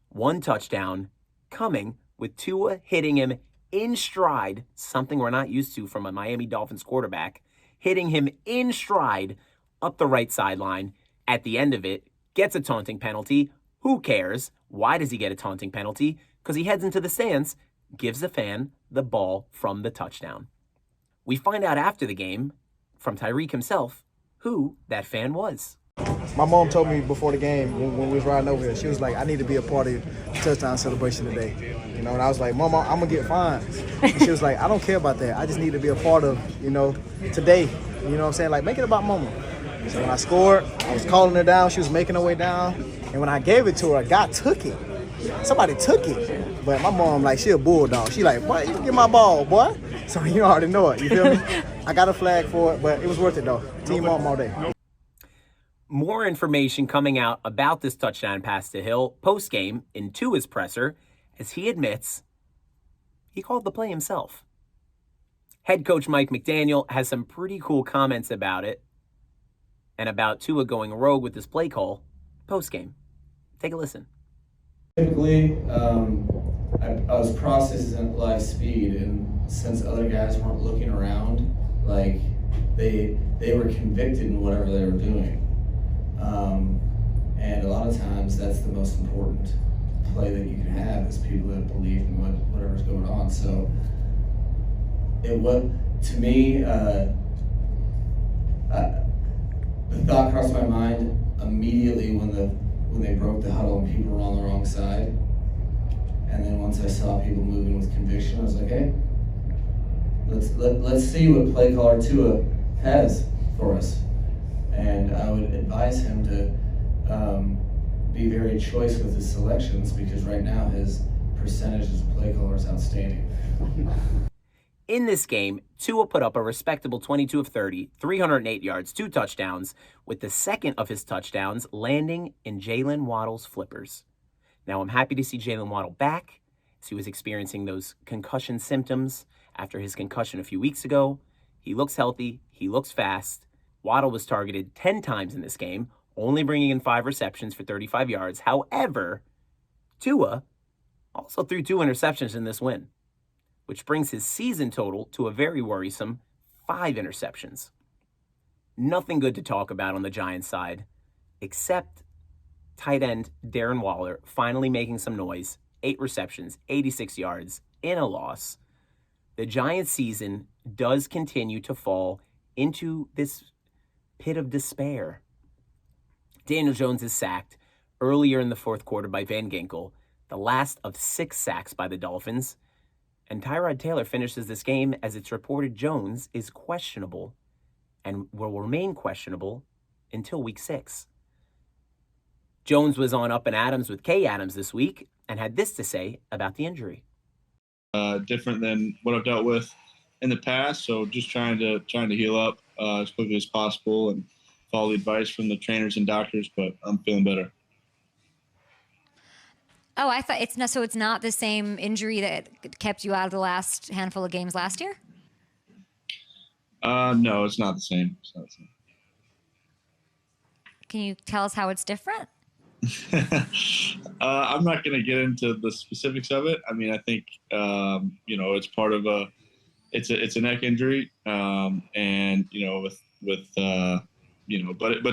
1 touchdown, coming with Tua hitting him in stride, something we're not used to from a Miami Dolphins quarterback, hitting him in stride up the right sideline. At the end of it, gets a taunting penalty. Who cares? Why does he get a taunting penalty? Because he heads into the stands, gives the fan the ball from the touchdown. We find out after the game from Tyreek himself who that fan was. My mom told me before the game when we was riding over here, she was like, I need to be a part of the touchdown celebration today. You know, and I was like, Mom, I'm going to get fined. And she was like, I don't care about that. I just need to be a part of, today. You know what I'm saying? Like, make it about Mama. So when I scored, I was calling her down. She was making her way down. And when I gave it to her, a guy took it. Somebody took it. But my mom, like, she a bulldog. She like, boy, you get my ball, boy. So you already know it. You feel me? I got a flag for it, but it was worth it, though. Team on all day. More information coming out about this touchdown pass to Hill post-game in Tua's presser, as he admits he called the play himself. Head coach Mike McDaniel has some pretty cool comments about it and about Tua going rogue with this play call post-game. Take a listen. Typically, I was processing at live speed, and since other guys weren't looking around, like they were convicted in whatever they were doing. And a lot of times that's the most important play that you can have is people that believe in whatever's going on. So it was, to me, the thought crossed my mind immediately when they broke the huddle and people were on the wrong side. And then once I saw people moving with conviction, I was like, hey, let's see what play caller Tua has for us. And I would advise him to be very choice with his selections, because right now his percentage as a play caller is outstanding. In this game, Tua put up a respectable 22 of 30, 308 yards, 2 touchdowns, with the second of his touchdowns landing in Jalen Waddle's flippers. Now, I'm happy to see Jalen Waddle back, as he was experiencing those concussion symptoms after his concussion a few weeks ago. He looks healthy. He looks fast. Waddle was targeted 10 times in this game, only bringing in 5 receptions for 35 yards. However, Tua also threw 2 interceptions in this win, which brings his season total to a very worrisome 5 interceptions. Nothing good to talk about on the Giants side, except tight end Darren Waller finally making some noise. 8 receptions, 86 yards in a loss. The Giants season does continue to fall into this pit of despair. Daniel Jones is sacked earlier in the fourth quarter by Van Ginkel, the last of 6 sacks by the Dolphins. And Tyrod Taylor finishes this game as it's reported Jones is questionable and will remain questionable until week 6. Jones was on Up and Adams with Kay Adams this week and had this to say about the injury. Different than what I've dealt with in the past, so just trying to heal up as quickly as possible and follow the advice from the trainers and doctors, but I'm feeling better. Oh, I thought it's not the same injury that kept you out of the last handful of games last year? No, it's not the same. It's not the same. Can you tell us how it's different? I'm not going to get into the specifics of it. I mean, I think, it's part of it's a neck injury, and, but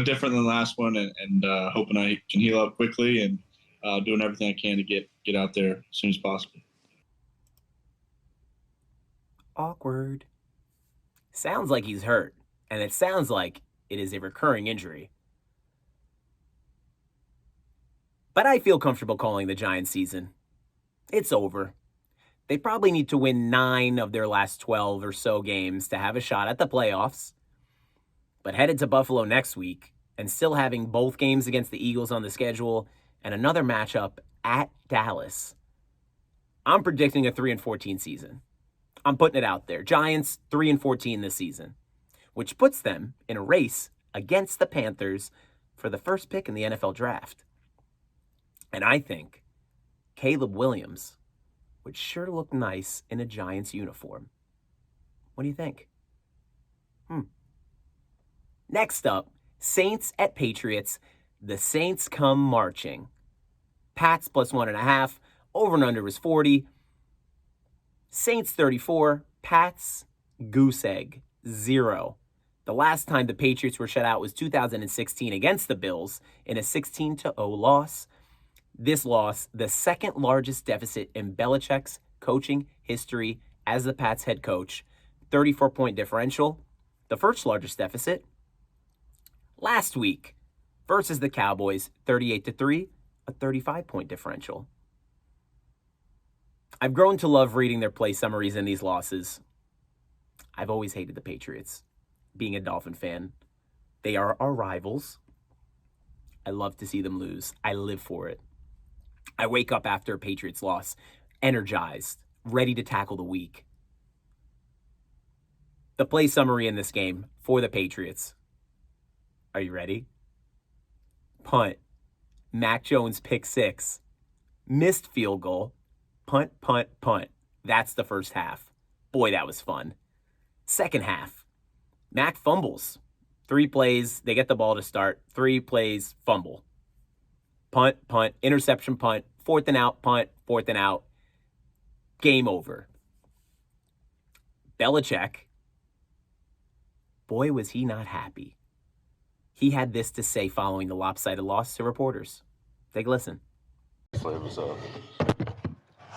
different than the last one, and hoping I can heal up quickly and doing everything I can to get out there as soon as possible. Awkward. Sounds like he's hurt, and it sounds like it is a recurring injury. But I feel comfortable calling the Giants season. It's over. They probably need to win 9 of their last 12 or so games to have a shot at the playoffs. But headed to Buffalo next week and still having both games against the Eagles on the schedule and another matchup at Dallas, I'm predicting a 3-14 season. I'm putting it out there. Giants 3-14 this season, which puts them in a race against the Panthers for the first pick in the NFL draft. And I think Caleb Williams would sure look nice in a Giants uniform. What do you think? Next up, Saints at Patriots. The Saints come marching. Pats plus 1.5. Over and under was 40. Saints 34. Pats goose egg 0. The last time the Patriots were shut out was 2016 against the Bills in a 16-0 loss. This loss, the second largest deficit in Belichick's coaching history as the Pats head coach. 34-point differential. The first largest deficit last week, versus the Cowboys, 38-3, a 35-point differential. I've grown to love reading their play summaries in these losses. I've always hated the Patriots, being a Dolphin fan. They are our rivals. I love to see them lose. I live for it. I wake up after a Patriots loss, energized, ready to tackle the week. The play summary in this game for the Patriots. Are you ready? Punt. Mac Jones pick 6. Missed field goal. Punt, punt, punt. That's the first half. Boy, that was fun. Second half. Mac fumbles. 3 plays, they get the ball to start. 3 plays, fumble. Punt, punt, interception, punt, 4th and out, punt, 4th and out. Game over. Belichick, boy, was he not happy. He had this to say following the lopsided loss to reporters. Take a listen. It was a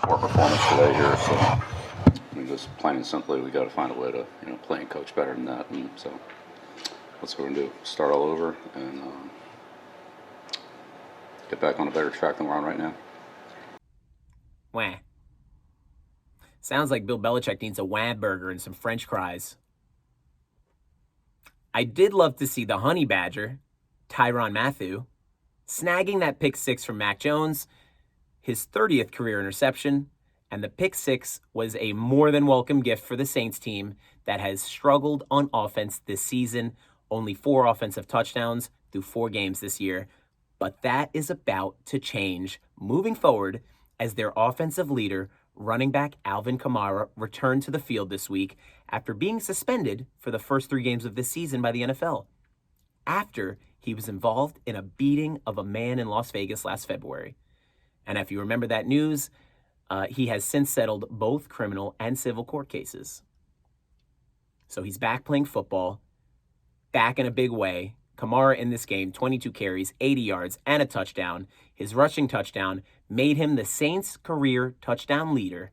poor performance today here, so I mean, just plain and simply, we got to find a way to play and coach better than that. And so that's what we're gonna do. Start all over and get back on a better track than we're on right now. Wah. Sounds like Bill Belichick needs a wah burger and some French fries. I did love to see the Honey Badger, Tyrann Mathieu, snagging that pick 6 from Mac Jones, his 30th career interception, and the pick 6 was a more than welcome gift for the Saints team that has struggled on offense this season. Only 4 offensive touchdowns through 4 games this year. But that is about to change moving forward as their offensive leader, running back Alvin Kamara, returned to the field this week after being suspended for the first 3 games of this season by the NFL, after he was involved in a beating of a man in Las Vegas last February. And if you remember that news, he has since settled both criminal and civil court cases. So he's back playing football, back in a big way. Kamara in this game, 22 carries, 80 yards, and a touchdown. His rushing touchdown made him the Saints' career touchdown leader,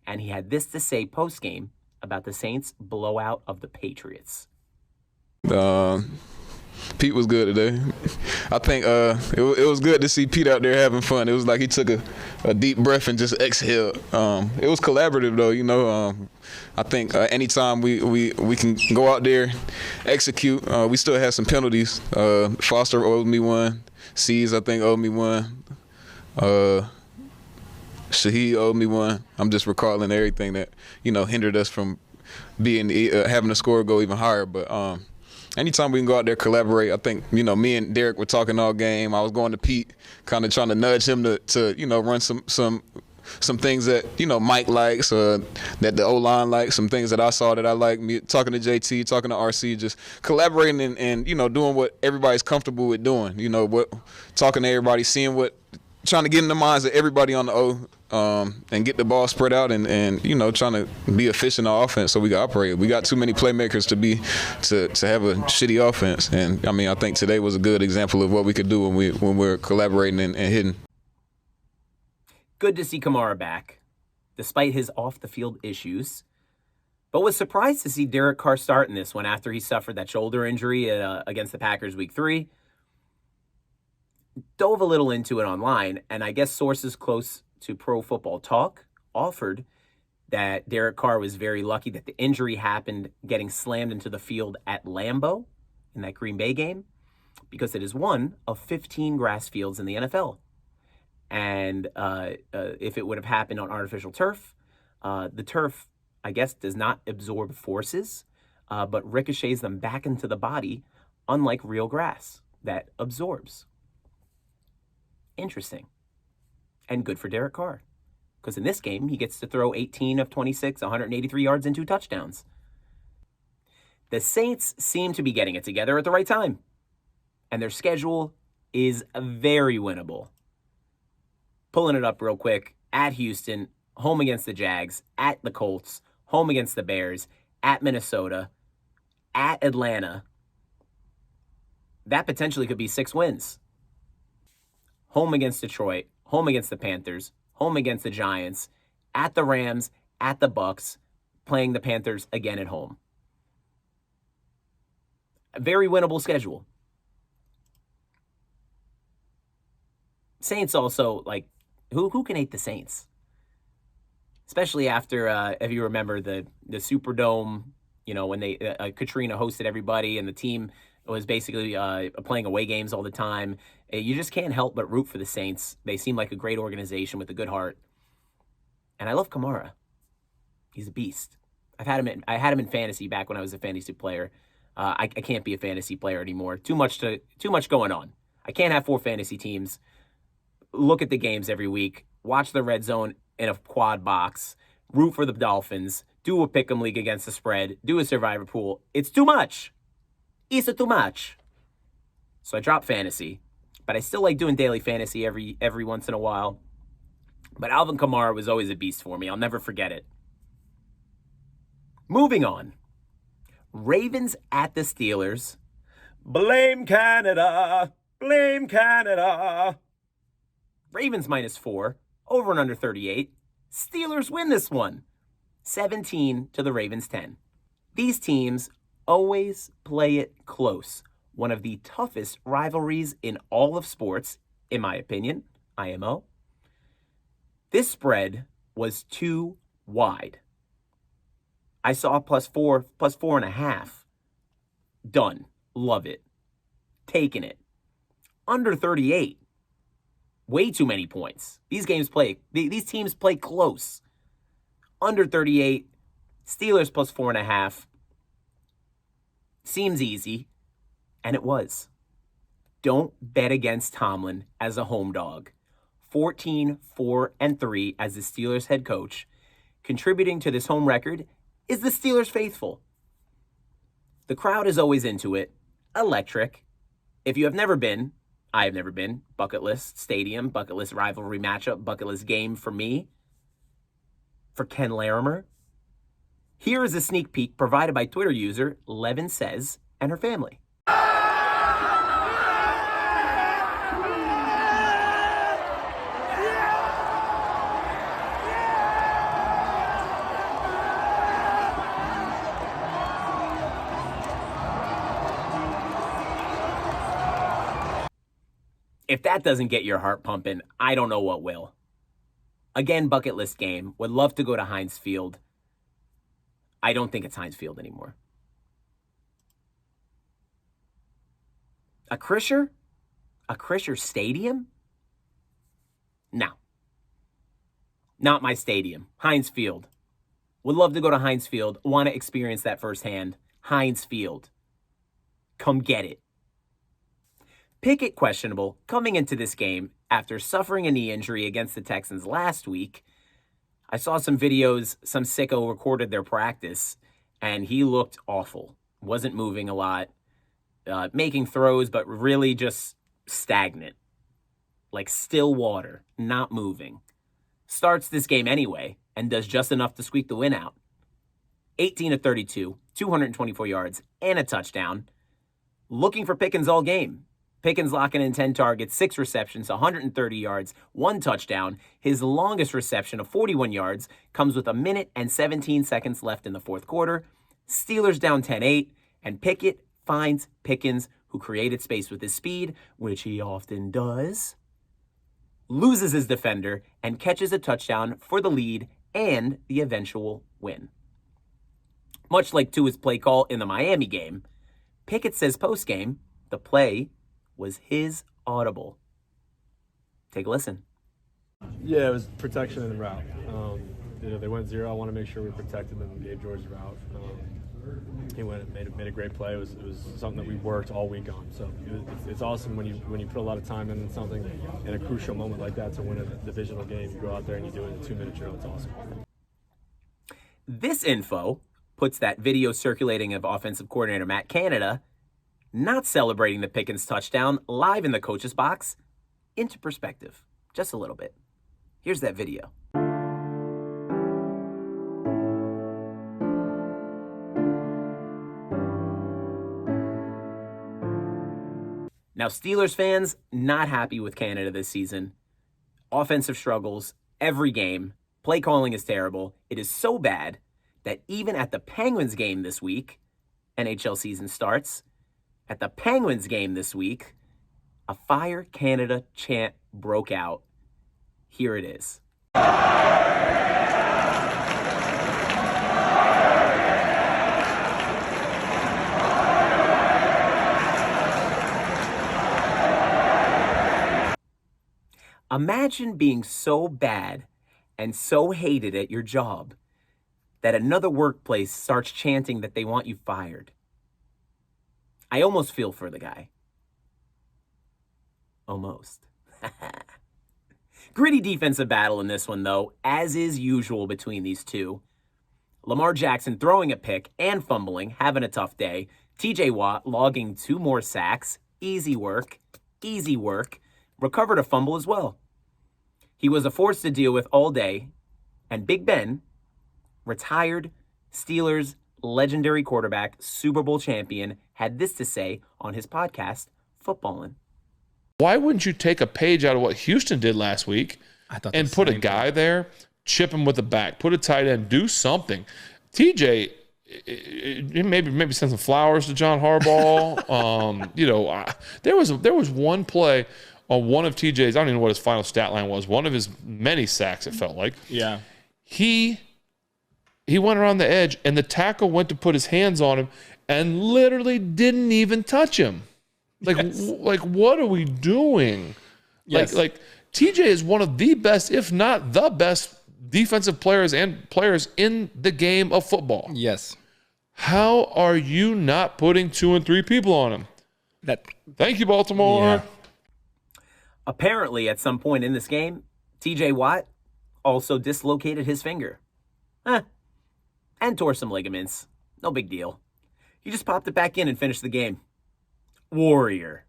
and he had this to say post-game about the Saints' blowout of the Patriots. Pete was good today. I think it was good to see Pete out there having fun. It was like he took a deep breath and just exhaled. It was collaborative though, I think anytime we can go out there, execute. We still have some penalties. Foster owed me one. Seas, I think, owed me one. Shaheed owed me one. I'm just recalling everything that hindered us from being having the score go even higher. But anytime we can go out there, collaborate. I think me and Derek were talking all game. I was going to Pete, kind of trying to nudge him to run some things that Mike likes, that the O-line likes, some things that I saw that I like. Me talking to JT, talking to RC, just collaborating and doing what everybody's comfortable with doing. Talking to everybody, trying to get in the minds of everybody on the O, and get the ball spread out and trying to be efficient on offense so we can operate. We got too many playmakers to have a shitty offense, and I think today was a good example of what we could do when we're collaborating and hitting. Good to see Kamara back, despite his off-the-field issues, but was surprised to see Derek Carr start in this one after he suffered that shoulder injury against the Packers Week 3. Dove a little into it online, and I guess sources close to Pro Football Talk offered that Derek Carr was very lucky that the injury happened getting slammed into the field at Lambeau in that Green Bay game, because it is one of 15 grass fields in the NFL. And if it would have happened on artificial turf, the turf, I guess, does not absorb forces, but ricochets them back into the body, unlike real grass that absorbs. Interesting. And good for Derek Carr, because in this game, he gets to throw 18 of 26, 183 yards and 2 touchdowns. The Saints seem to be getting it together at the right time, and their schedule is very winnable. Pulling it up real quick, at Houston, home against the Jags, at the Colts, home against the Bears, at Minnesota, at Atlanta. That potentially could be 6 wins. Home against Detroit, home against the Panthers, home against the Giants, at the Rams, at the Bucks, playing the Panthers again at home. A very winnable schedule. Saints also, like, who can hate the Saints? Especially after, if you remember, the Superdome, when they Katrina hosted everybody and the team was basically playing away games all the time. You just can't help but root for the Saints. They seem like a great organization with a good heart. And I love Kamara. He's a beast. I had him in fantasy back when I was a fantasy player. I can't be a fantasy player anymore. Too much going on. I can't have 4 fantasy teams. Look at the games every week. Watch the red zone in a quad box. Root for the Dolphins. Do a pick'em league against the spread. Do a survivor pool. It's too much. It's too much. So I dropped fantasy, but I still like doing daily fantasy every once in a while. But Alvin Kamara was always a beast for me. I'll never forget it. Moving on. Ravens at the Steelers. Blame Canada. Blame Canada. Ravens -4. Over and under 38. Steelers win this one. 17 to the Ravens 10. These teams always play it close. One of the toughest rivalries in all of sports, in my opinion. IMO. This spread was too wide. I saw +4, +4.5. Done. Love it. Taking it. Under 38. Way too many points. These teams play close. Under 38. Steelers +4.5. Seems easy. And it was. Don't bet against Tomlin as a home dog. 14-4-3 as the Steelers head coach. Contributing to this home record is the Steelers faithful. The crowd is always into it. Electric. If you have never been, I have never been. Bucket list stadium, bucket list rivalry matchup, bucket list game for me. For Ken Larimer. Here is a sneak peek provided by Twitter user Levin Says and her family. If that doesn't get your heart pumping, I don't know what will. Again, bucket list game. Would love to go to Heinz Field. I don't think it's Heinz Field anymore. A Krisher? A Krisher Stadium? No. Not my stadium. Heinz Field. Would love to go to Heinz Field. Want to experience that firsthand. Heinz Field. Come get it. Pickett questionable coming into this game after suffering a knee injury against the Texans last week. I saw some videos, some sicko recorded their practice, and he looked awful. Wasn't moving a lot, making throws, but really just stagnant. Like still water, not moving. Starts this game anyway, and does just enough to squeak the win out. 18-32, 224 yards, and a touchdown. Looking for Pickens all game. Pickens locking in 10 targets, 6 receptions, 130 yards, 1 touchdown. His longest reception of 41 yards comes with 1 minute and 17 seconds left in the fourth quarter. Steelers down 10-8, and Pickett finds Pickens, who created space with his speed, which he often does, loses his defender, and catches a touchdown for the lead and the eventual win. Much like Tua's play call in the Miami game, Pickett says post-game, the play was his audible. Take a listen. Yeah, it was protection in the route. They went 0. I want to make sure we protected them and gave George the route. He went and made a great play. It was something that we worked all week on. So it's awesome when you put a lot of time in something in a crucial moment like that to win a divisional game. You go out there and you do it in a 2-minute drill. It's awesome. This info puts that video circulating of offensive coordinator Matt Canada not celebrating the Pickens touchdown live in the coach's box into perspective. Just a little bit. Here's that video. Now, Steelers fans, not happy with Canada this season. Offensive struggles every game. Play calling is terrible. It is so bad that even at the Penguins game this week, NHL season starts, at the Penguins game this week, a Fire Canada chant broke out. Here it is. Imagine being so bad and so hated at your job that another workplace starts chanting that they want you fired. I almost feel for the guy. Almost. Gritty defensive battle in this one, though, as is usual between these two. Lamar Jackson throwing a pick and fumbling, having a tough day. TJ Watt logging 2 more sacks. Easy work. Easy work. Recovered a fumble as well. He was a force to deal with all day. And Big Ben, retired Steelers legendary quarterback, Super Bowl champion, had this to say on his podcast, Footballin'. Why wouldn't you take a page out of what Houston did last week and put a guy there, chip him with the back, put a tight end, do something? TJ, maybe send some flowers to John Harbaugh. There was one play on one of TJ's, I don't even know what his final stat line was, one of his many sacks, it felt like. Yeah. He went around the edge, and the tackle went to put his hands on him and literally didn't even touch him. Like what are we doing? Yes. Like TJ is one of the best, if not the best, defensive players in the game of football. Yes. How are you not putting 2 and 3 people on him? Thank you, Baltimore. Yeah. Apparently, at some point in this game, TJ Watt also dislocated his finger. And tore some ligaments. No big deal. He just popped it back in and finished the game. Warrior.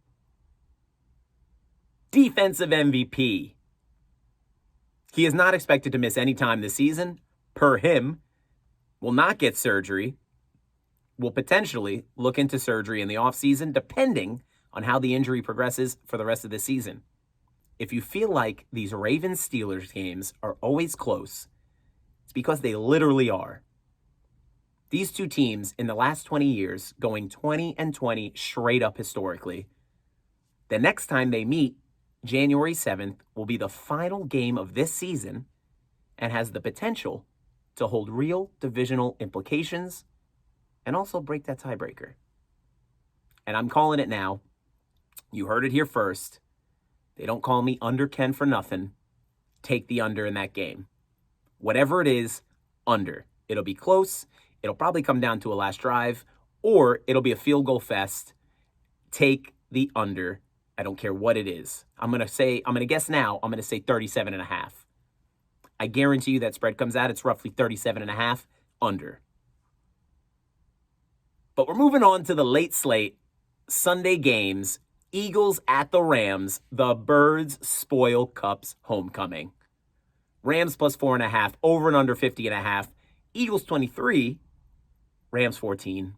Defensive MVP. He is not expected to miss any time this season, per him. Will not get surgery. Will potentially look into surgery in the offseason, depending on how the injury progresses for the rest of the season. If you feel like these Ravens-Steelers games are always close, it's because they literally are. These two teams in the last 20 years going 20-20 straight up historically. The next time they meet, January 7th, will be the final game of this season and has the potential to hold real divisional implications and also break that tiebreaker. And I'm calling it now. You heard it here first. They don't call me Under Ken for nothing. Take the under in that game. Whatever it is, under. It'll be close. It'll probably come down to a last drive, or it'll be a field goal fest. Take the under. I don't care what it is. I'm going to guess now, I'm going to say 37.5. I guarantee you that spread comes out, it's roughly 37.5 under. But we're moving on to the late slate Sunday games. Eagles at the Rams. The Birds spoil Kupp's homecoming. Rams plus 4.5, over and under 50.5. Eagles 23, Rams 14.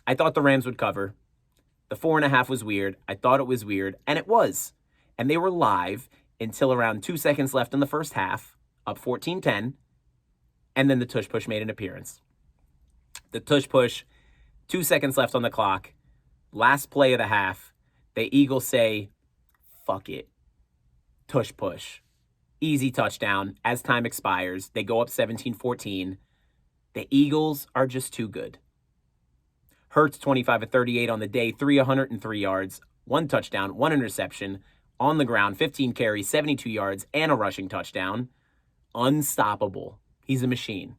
I thought the Rams would cover. The 4.5 was weird. I thought it was weird, and it was. And they were live until around 2 seconds left in the first half, up 14-10, and then the tush push made an appearance. The tush push, 2 seconds left on the clock, last play of the half, the Eagles say, fuck it, tush push. Easy touchdown. As time expires, they go up 17-14. The Eagles are just too good. Hurts 25 of 38 on the day, 303 yards, 1 touchdown, 1 interception, on the ground, 15 carries, 72 yards, and a rushing touchdown. Unstoppable. He's a machine.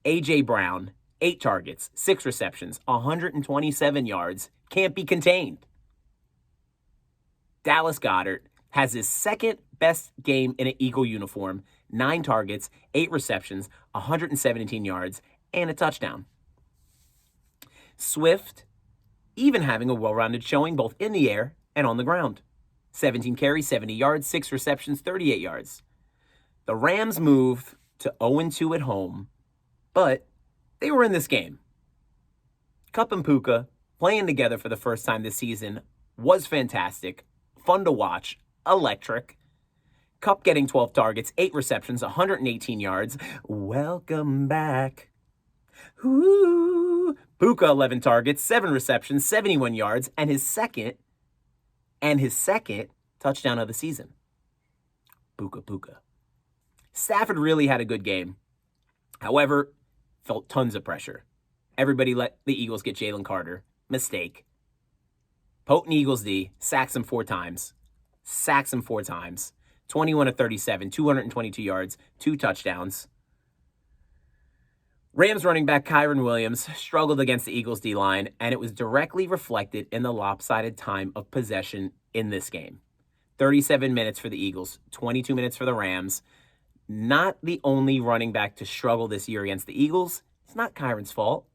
A.J. Brown, 8 targets, 6 receptions, 127 yards, can't be contained. Dallas Goedert has his second best game in an Eagle uniform, 9 targets, 8 receptions, 117 yards, and a touchdown. Swift, even having a well-rounded showing both in the air and on the ground. 17 carries, 70 yards, 6 receptions, 38 yards. The Rams move to 0-2 at home, but they were in this game. Kupp and Puka playing together for the first time this season was fantastic, fun to watch, electric. Kupp getting 12 targets, 8 receptions, 118 yards. Welcome back. Ooh. Puka 11 targets, 7 receptions, 71 yards, and his second touchdown of the season. Puka Puka. Stafford really had a good game. However, felt tons of pressure. Everybody let the Eagles get Jalen Carter. Mistake. Potent Eagles D sacks him 4 times. 21 of 37, 222 yards, 2 touchdowns. Rams running back Kyron Williams struggled against the Eagles D-line, and it was directly reflected in the lopsided time of possession in this game. 37 minutes for the Eagles, 22 minutes for the Rams. Not the only running back to struggle this year against the Eagles. It's not Kyron's fault.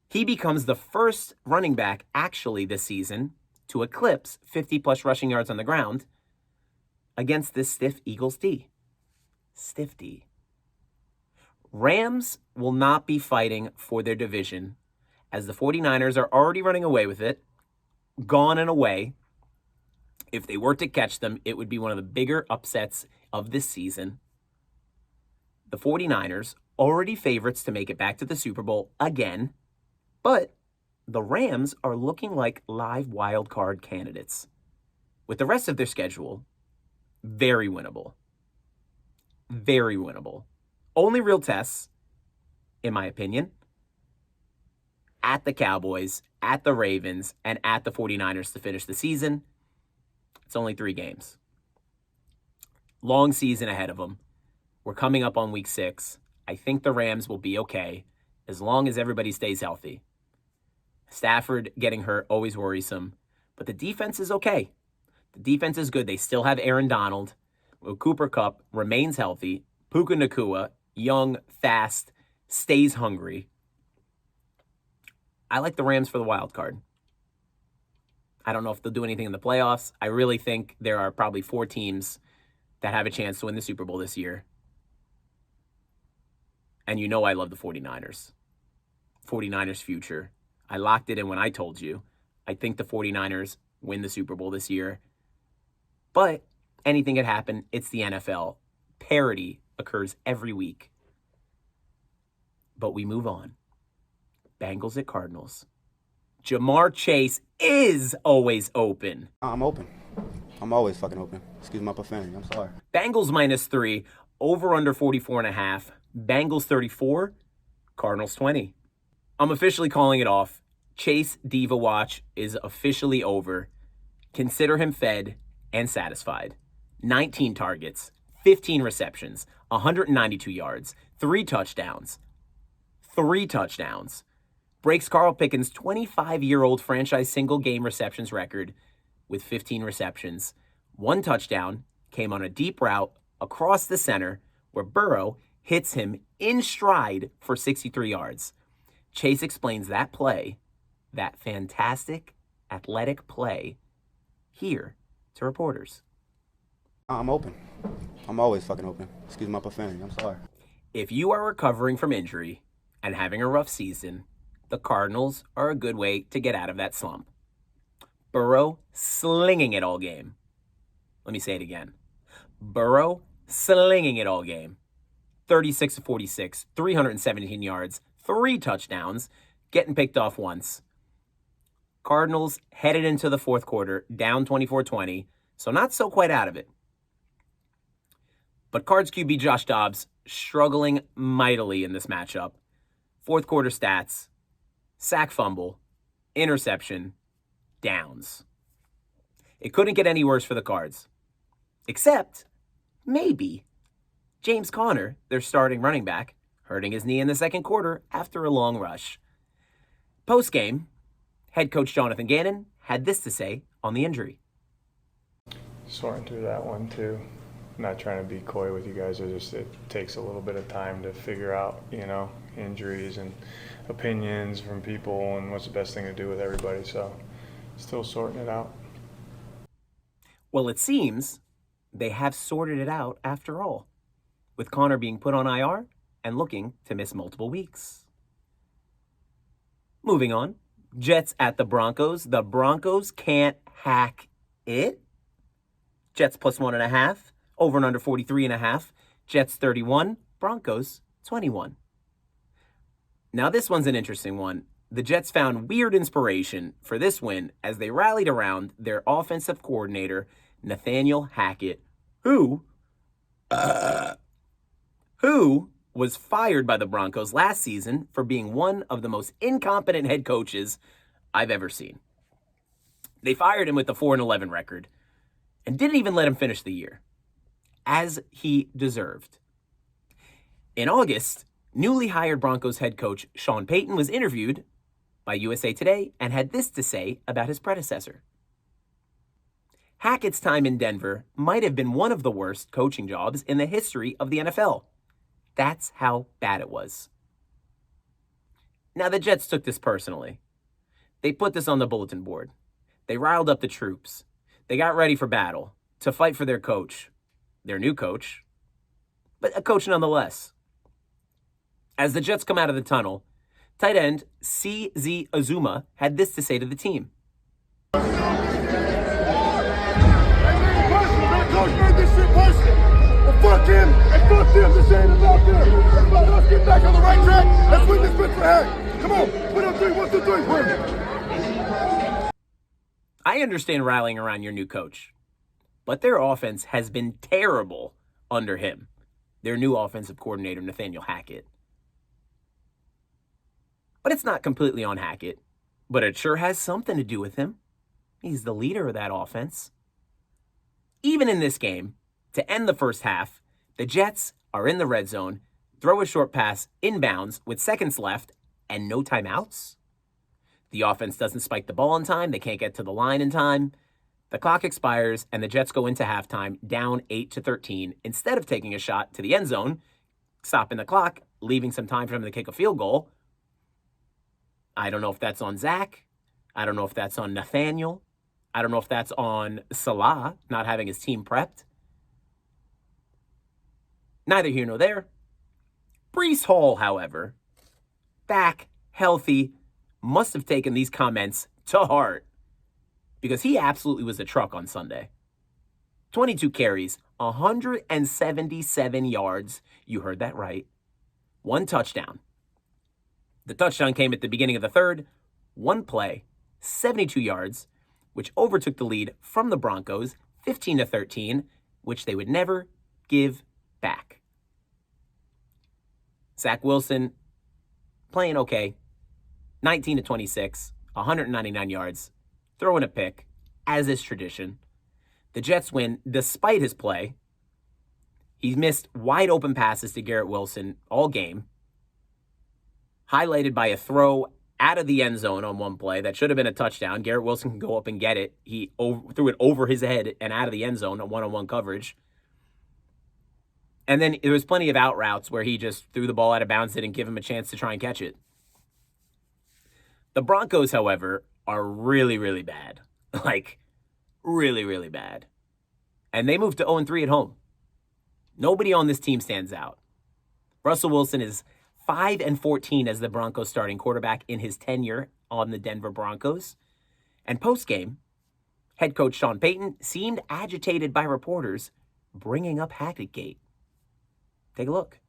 He becomes the first running back actually this season to eclipse 50-plus rushing yards on the ground against this stiff Eagles D. Stiff D. Rams will not be fighting for their division as the 49ers are already running away with it, gone and away. If they were to catch them, it would be one of the bigger upsets of this season. The 49ers, already favorites to make it back to the Super Bowl again, but the Rams are looking like live wild card candidates. With the rest of their schedule, very winnable. Very winnable. Only real tests, in my opinion, at the Cowboys, at the Ravens, and at the 49ers to finish the season. It's only 3 games. Long season ahead of them. We're coming up on week 6. I think the Rams will be okay as long as everybody stays healthy. Stafford getting hurt, always worrisome. But the defense is okay. The defense is good. They still have Aaron Donald. Cooper Kupp remains healthy. Puka Nacua, young, fast, stays hungry. I like the Rams for the wild card. I don't know if they'll do anything in the playoffs. I really think there are probably 4 teams that have a chance to win the Super Bowl this year. And you know I love the 49ers. 49ers future. I locked it in when I told you. I think the 49ers win the Super Bowl this year. But anything could happen. It's the NFL. Parity occurs every week. But we move on. Bengals at Cardinals. Jamar Chase is always open. I'm open. I'm always fucking open. Excuse my profanity. I'm sorry. Bengals -3. Over under 44.5. Bengals 34. Cardinals 20. I'm officially calling it off. Chase Diva Watch is officially over. Consider him fed and satisfied. 19 targets, 15 receptions, 192 yards, 3 touchdowns. 3 touchdowns. Breaks Carl Pickens' 25-year-old franchise single-game receptions record with 15 receptions. 1 touchdown came on a deep route across the center where Burrow hits him in stride for 63 yards. Chase explains that play, that fantastic athletic play, here to reporters. I'm open. I'm always fucking open. Excuse my profanity. I'm sorry. If you are recovering from injury and having a rough season, the Cardinals are a good way to get out of that slump. Burrow slinging it all game. Let me say it again. Burrow slinging it all game. 36 of 46, 317 yards, 3 touchdowns, getting picked off once. Cardinals headed into the fourth quarter, down 24-20, so not so quite out of it. But Cards QB Josh Dobbs struggling mightily in this matchup. Fourth quarter stats: sack, fumble, interception, downs. It couldn't get any worse for the Cards. Except, maybe, James Conner, their starting running back, hurting his knee in the second quarter after a long rush. Post-game, head coach Jonathan Gannon had this to say on the injury. Sorting through that one too. Not trying to be coy with you guys. It takes a little bit of time to figure out, injuries and opinions from people and what's the best thing to do with everybody. So still sorting it out. Well, it seems they have sorted it out after all, with Conner being put on IR and looking to miss multiple weeks. Moving on, Jets at the Broncos. The Broncos can't hack it. Jets +1.5, over and under 43.5. Jets 31, Broncos 21. Now this one's an interesting one. the Jets found weird inspiration for this win as they rallied around their offensive coordinator, Nathaniel Hackett, who was fired by the Broncos last season for being one of the most incompetent head coaches I've ever seen. They fired him with a 4-11 record and didn't even let him finish the year, as he deserved. In August, newly hired Broncos head coach Sean Payton was interviewed by USA Today and had this to say about his predecessor. Hackett's time in Denver might have been one of the worst coaching jobs in the history of the NFL. That's how bad it was. Now, the Jets took this personally. They put this on the bulletin board. They riled up the troops. They got ready for battle to fight for their coach, their new coach, but a coach nonetheless. As the Jets come out of the tunnel, tight end CZ Uzomah had this to say to the team. Coach made this shit personal. Well, fuck him and fuck them. This ain't about them. It's about us getting back on the right track. Let's win this bitch for Hack. Come on, put up 3, 1, 2, 3, win. I understand rallying around your new coach, but their offense has been terrible under him, their new offensive coordinator, Nathaniel Hackett. But it's not completely on Hackett, but it sure has something to do with him. He's the leader of that offense. Even in this game, to end the first half, the Jets are in the red zone, throw a short pass inbounds with seconds left and no timeouts. The offense doesn't spike the ball in time. They can't get to the line in time. The clock expires, and the Jets go into halftime down 8-13 instead of taking a shot to the end zone, stopping the clock, leaving some time for them to kick a field goal. I don't know if that's on Zach. I don't know if that's on Nathaniel. I don't know if that's on Salah not having his team prepped. Neither here nor there. Breece Hall, however, back, healthy, must have taken these comments to heart because he absolutely was a truck on Sunday. 22 carries, 177 yards. You heard that right. 1 touchdown. The touchdown came at the beginning of the third. 1 play, 72 yards, which overtook the lead from the Broncos, 15-13, which they would never give back. Zach Wilson playing okay. 19-26, 199 yards, throwing a pick, as is tradition. The Jets win despite his play. He's missed wide open passes to Garrett Wilson all game, highlighted by a throw out of the end zone on one play that should have been a touchdown. Garrett Wilson can go up and get it. He threw it over his head and out of the end zone on one-on-one coverage. And then there was plenty of out routes where he just threw the ball out of bounds, didn't give him a chance to try and catch it. The Broncos, however, are really, really bad. Like, really, really bad. And they moved to 0-3 at home. Nobody on this team stands out. Russell Wilson is 5-14 as the Broncos starting quarterback in his tenure on the Denver Broncos. And post-game, head coach Sean Payton seemed agitated by reporters bringing up Hack-Ett. Take a look.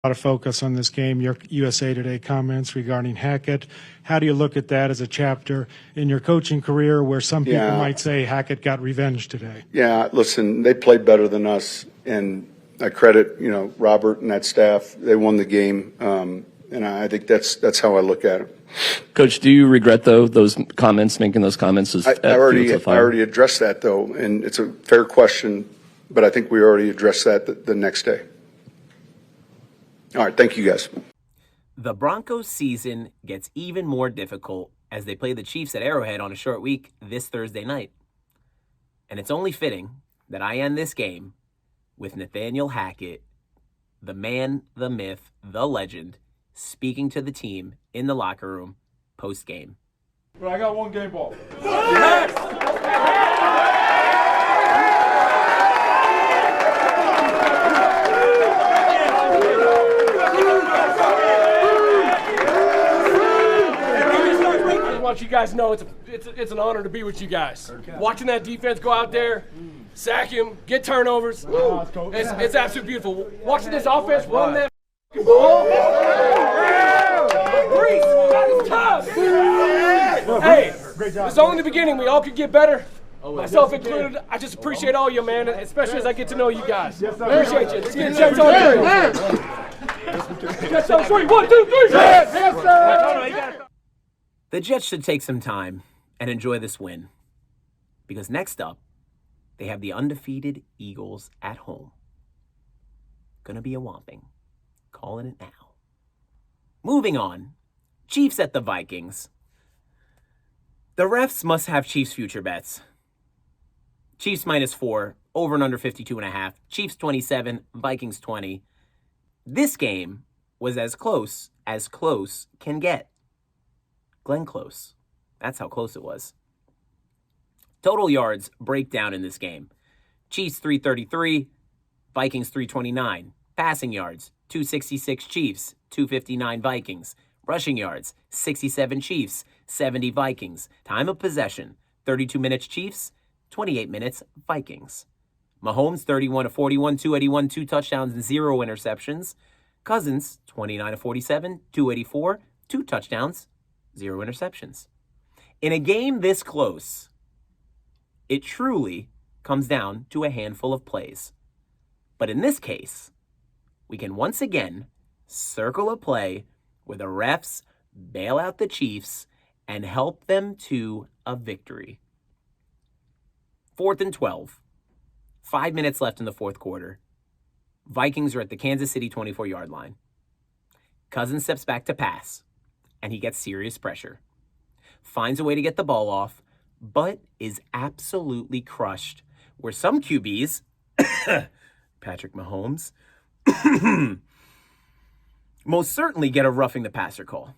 A lot of focus on this game, your USA Today comments regarding Hackett. How do you look at that as a chapter in your coaching career where some people might say Hackett got revenge today? Yeah, listen, they played better than us, and I credit, Robert and that staff. They won the game, and I think that's how I look at it. Coach, do you regret, though, those comments, making those comments? I already addressed that, though, and it's a fair question, but I think we already addressed that the next day. All right, thank you, guys. The Broncos season gets even more difficult as they play the Chiefs at Arrowhead on a short week this Thursday night. And it's only fitting that I end this game with Nathaniel Hackett, the man, the myth, the legend, speaking to the team in the locker room post-game. But I got one game ball. I want you guys to know it's an honor to be with you guys. Watching that defense go out there, sack him, get turnovers, it's absolutely beautiful. Watching this offense run that ball. Breece, that is tough. Hey, it's only the beginning. We all could get better. Myself included. I just appreciate all you, man, especially as I get to know you guys. Appreciate you. Let's get Jets on three. Jets on three. 1, 2, 3. Yes, sir. The Jets should take some time and enjoy this win. Because next up, they have the undefeated Eagles at home. Gonna be a whomping. Calling it now. Moving on. Chiefs at the Vikings. The refs must have Chiefs future bets. Chiefs -4, over and under 52.5. Chiefs 27, Vikings 20. This game was as close can get. Glenn Close. That's how close it was. Total yards breakdown in this game. Chiefs 333, Vikings 329. Passing yards, 266 Chiefs, 259 Vikings. Rushing yards, 67 Chiefs, 70 Vikings. Time of possession, 32 minutes Chiefs, 28 minutes Vikings. Mahomes, 31 of 41, 281, 2 touchdowns and 0 interceptions. Cousins, 29 of 47, 284, 2 touchdowns, 0 interceptions. In a game this close, it truly comes down to a handful of plays. But in this case, we can once again circle a play where the refs bail out the Chiefs and help them to a victory. 4th and 12. 5 minutes left in the fourth quarter. Vikings are at the Kansas City 24-yard line. Cousins steps back to pass, and he gets serious pressure. Finds a way to get the ball off, but is absolutely crushed. Where some QBs, Patrick Mahomes, most certainly get a roughing the passer call.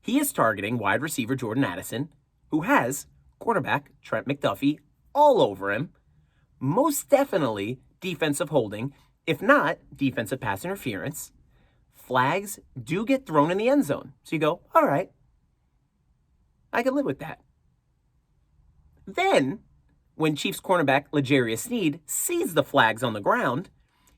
He is targeting wide receiver Jordan Addison, who has quarterback Trent McDuffie all over him. Most definitely defensive holding, if not defensive pass interference. Flags do get thrown in the end zone. So you go, all right, I can live with that. Then, when Chiefs cornerback L'Jarius Sneed sees the flags on the ground,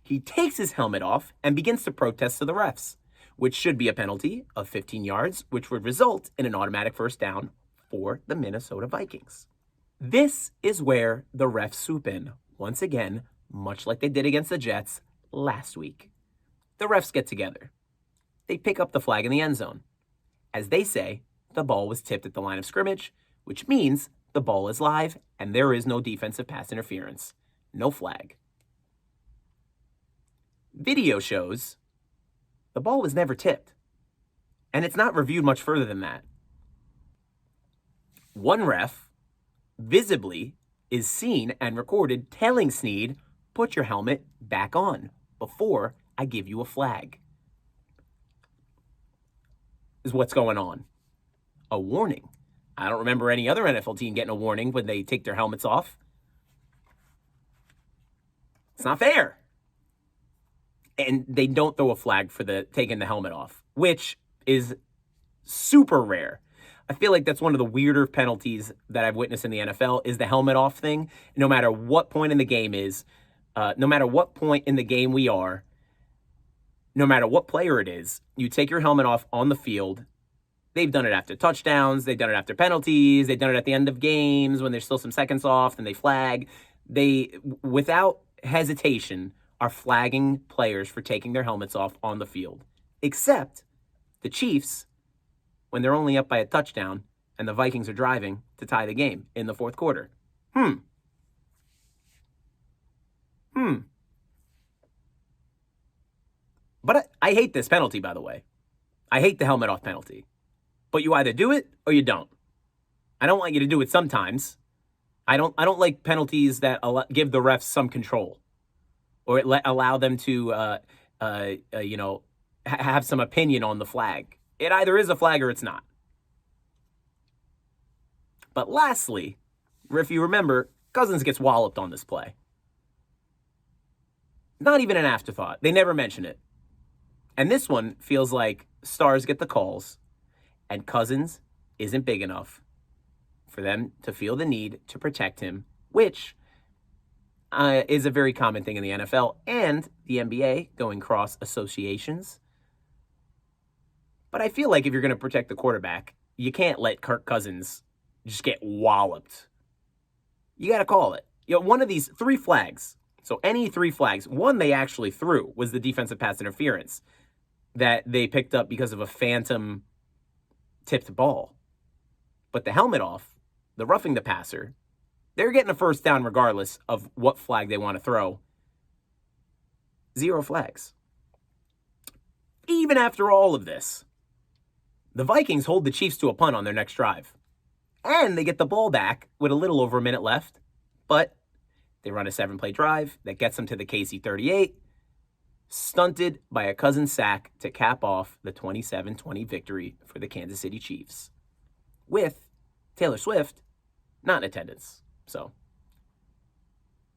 he takes his helmet off and begins to protest to the refs, which should be a penalty of 15 yards, which would result in an automatic first down for the Minnesota Vikings. This is where the refs swoop in, once again, much like they did against the Jets last week. The refs get together. They pick up the flag in the end zone. As they say, the ball was tipped at the line of scrimmage, which means the ball is live and there is no defensive pass interference. No flag. Video shows the ball was never tipped, and it's not reviewed much further than that. One ref visibly is seen and recorded telling Sneed, put your helmet back on before I give you a flag. Is what's going on. A warning. I don't remember any other NFL team getting a warning when they take their helmets off. It's not fair. And they don't throw a flag for the taking the helmet off, which is super rare. I feel like that's one of the weirder penalties that I've witnessed in the NFL is the helmet off thing. No matter what point in the game is, no matter what point in the game we are, no matter what player it is, you take your helmet off on the field. They've done it after touchdowns. They've done it after penalties. They've done it at the end of games when there's still some seconds off and they flag. They, without hesitation, are flagging players for taking their helmets off on the field. Except the Chiefs, when they're only up by a touchdown and the Vikings are driving to tie the game in the fourth quarter. But I hate this penalty, by the way. I hate the helmet off penalty. But you either do it or you don't. I don't want you to do it sometimes. I don't like penalties that give the refs some control or allow them to have some opinion on the flag. It either is a flag or it's not. But lastly, if you remember, Cousins gets walloped on this play. Not even an afterthought. They never mention it. And this one feels like stars get the calls, and Cousins isn't big enough for them to feel the need to protect him, which is a very common thing in the NFL and the NBA, going cross associations. But I feel like if you're going to protect the quarterback, you can't let Kirk Cousins just get walloped. You got to call it. One of these 3 flags. So any 3 flags. One they actually threw was the defensive pass interference that they picked up because of a phantom tipped ball. But the helmet off, the roughing the passer, they're getting a first down regardless of what flag they want to throw. 0 flags. Even after all of this, the Vikings hold the Chiefs to a punt on their next drive. And they get the ball back with a little over a minute left. But they run a 7-play drive that gets them to the KC 38, stunted by a Cousins sack to cap off the 27-20 victory for the Kansas City Chiefs, with Taylor Swift not in attendance. So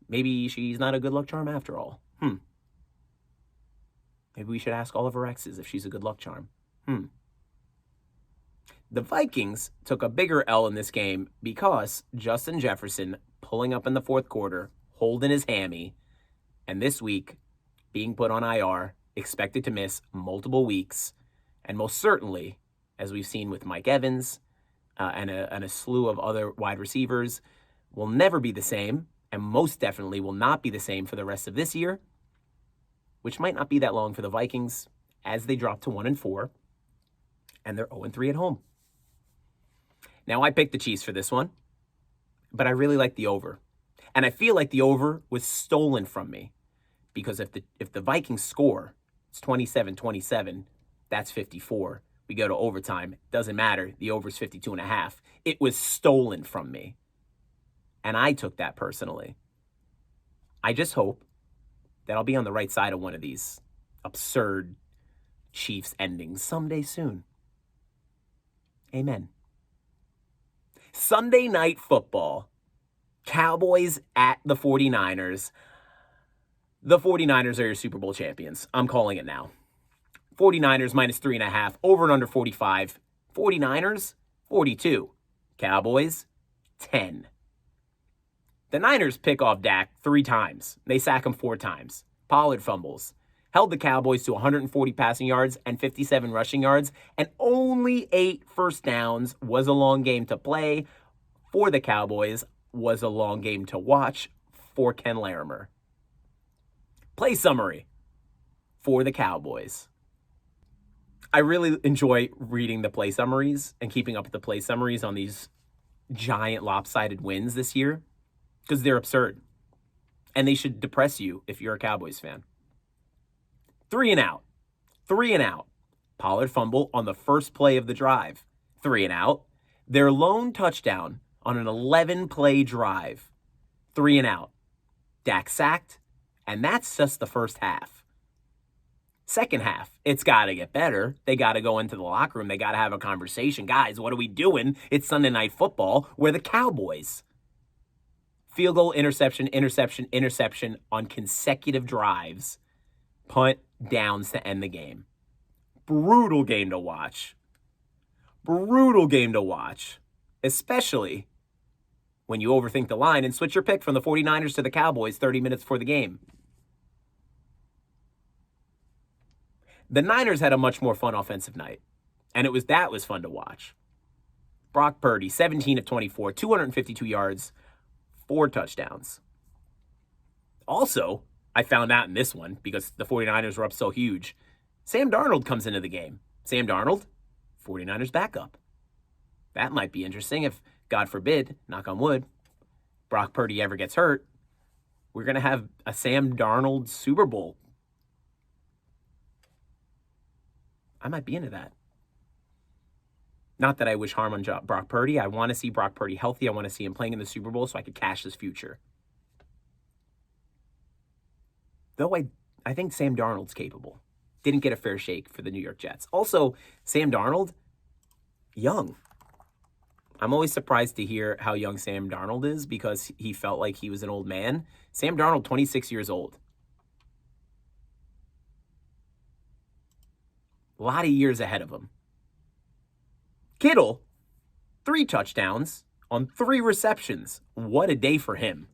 maybe she's not a good luck charm after all. Maybe we should ask all of her exes if she's a good luck charm. The Vikings took a bigger L in this game because Justin Jefferson pulling up in the 4th quarter, holding his hammy, and this week being put on IR, expected to miss multiple weeks, and most certainly, as we've seen with Mike Evans and a slew of other wide receivers, will never be the same, and most definitely will not be the same for the rest of this year, which might not be that long for the Vikings as they drop to 1-4, and they're 0-3 at home. Now, I picked the Chiefs for this one, but I really like the over. And I feel like the over was stolen from me because if the Vikings score, it's 27-27, that's 54. We go to overtime, doesn't matter. The over's 52.5. It was stolen from me. And I took that personally. I just hope that I'll be on the right side of one of these absurd Chiefs endings someday soon. Amen. Sunday Night Football. Cowboys at the 49ers. The 49ers are your Super Bowl champions. I'm calling it now. 49ers minus 3.5. Over and under 45. 49ers, 42. Cowboys, 10. The Niners pick off Dak 3 times. They sack him 4 times. Pollard fumbles. Held the Cowboys to 140 passing yards and 57 rushing yards, and only 8 first downs. Was a long game to play for the Cowboys. Was a long game to watch for Ken Larimer. Play summary for the Cowboys. I really enjoy reading the play summaries and keeping up with the play summaries on these giant lopsided wins this year because they're absurd. And they should depress you if you're a Cowboys fan. 3 and out. 3 and out. Pollard fumble on the first play of the drive. 3 and out. Their lone touchdown on an 11-play drive. 3 and out. Dak sacked, and that's just the first half. Second half, it's got to get better. They got to go into the locker room. They got to have a conversation. Guys, what are we doing? It's Sunday Night Football. We're the Cowboys. Field goal, interception, interception, interception on consecutive drives. Punt, downs to end the game. Brutal game to watch. Brutal game to watch. Especially when you overthink the line and switch your pick from the 49ers to the Cowboys 30 minutes before the game. The Niners had a much more fun offensive night, and that was fun to watch. Brock Purdy, 17 of 24, 252 yards, 4 touchdowns. Also, I found out in this one, because the 49ers were up so huge, Sam Darnold comes into the game. Sam Darnold, 49ers backup. That might be interesting if, God forbid, knock on wood, Brock Purdy ever gets hurt. We're going to have a Sam Darnold Super Bowl. I might be into that. Not that I wish harm on Brock Purdy. I want to see Brock Purdy healthy. I want to see him playing in the Super Bowl so I could cash his future. Though I think Sam Darnold's capable. Didn't get a fair shake for the New York Jets. Also, Sam Darnold, young. I'm always surprised to hear how young Sam Darnold is because he felt like he was an old man. Sam Darnold, 26 years old. A lot of years ahead of him. Kittle, 3 touchdowns on 3 receptions. What a day for him.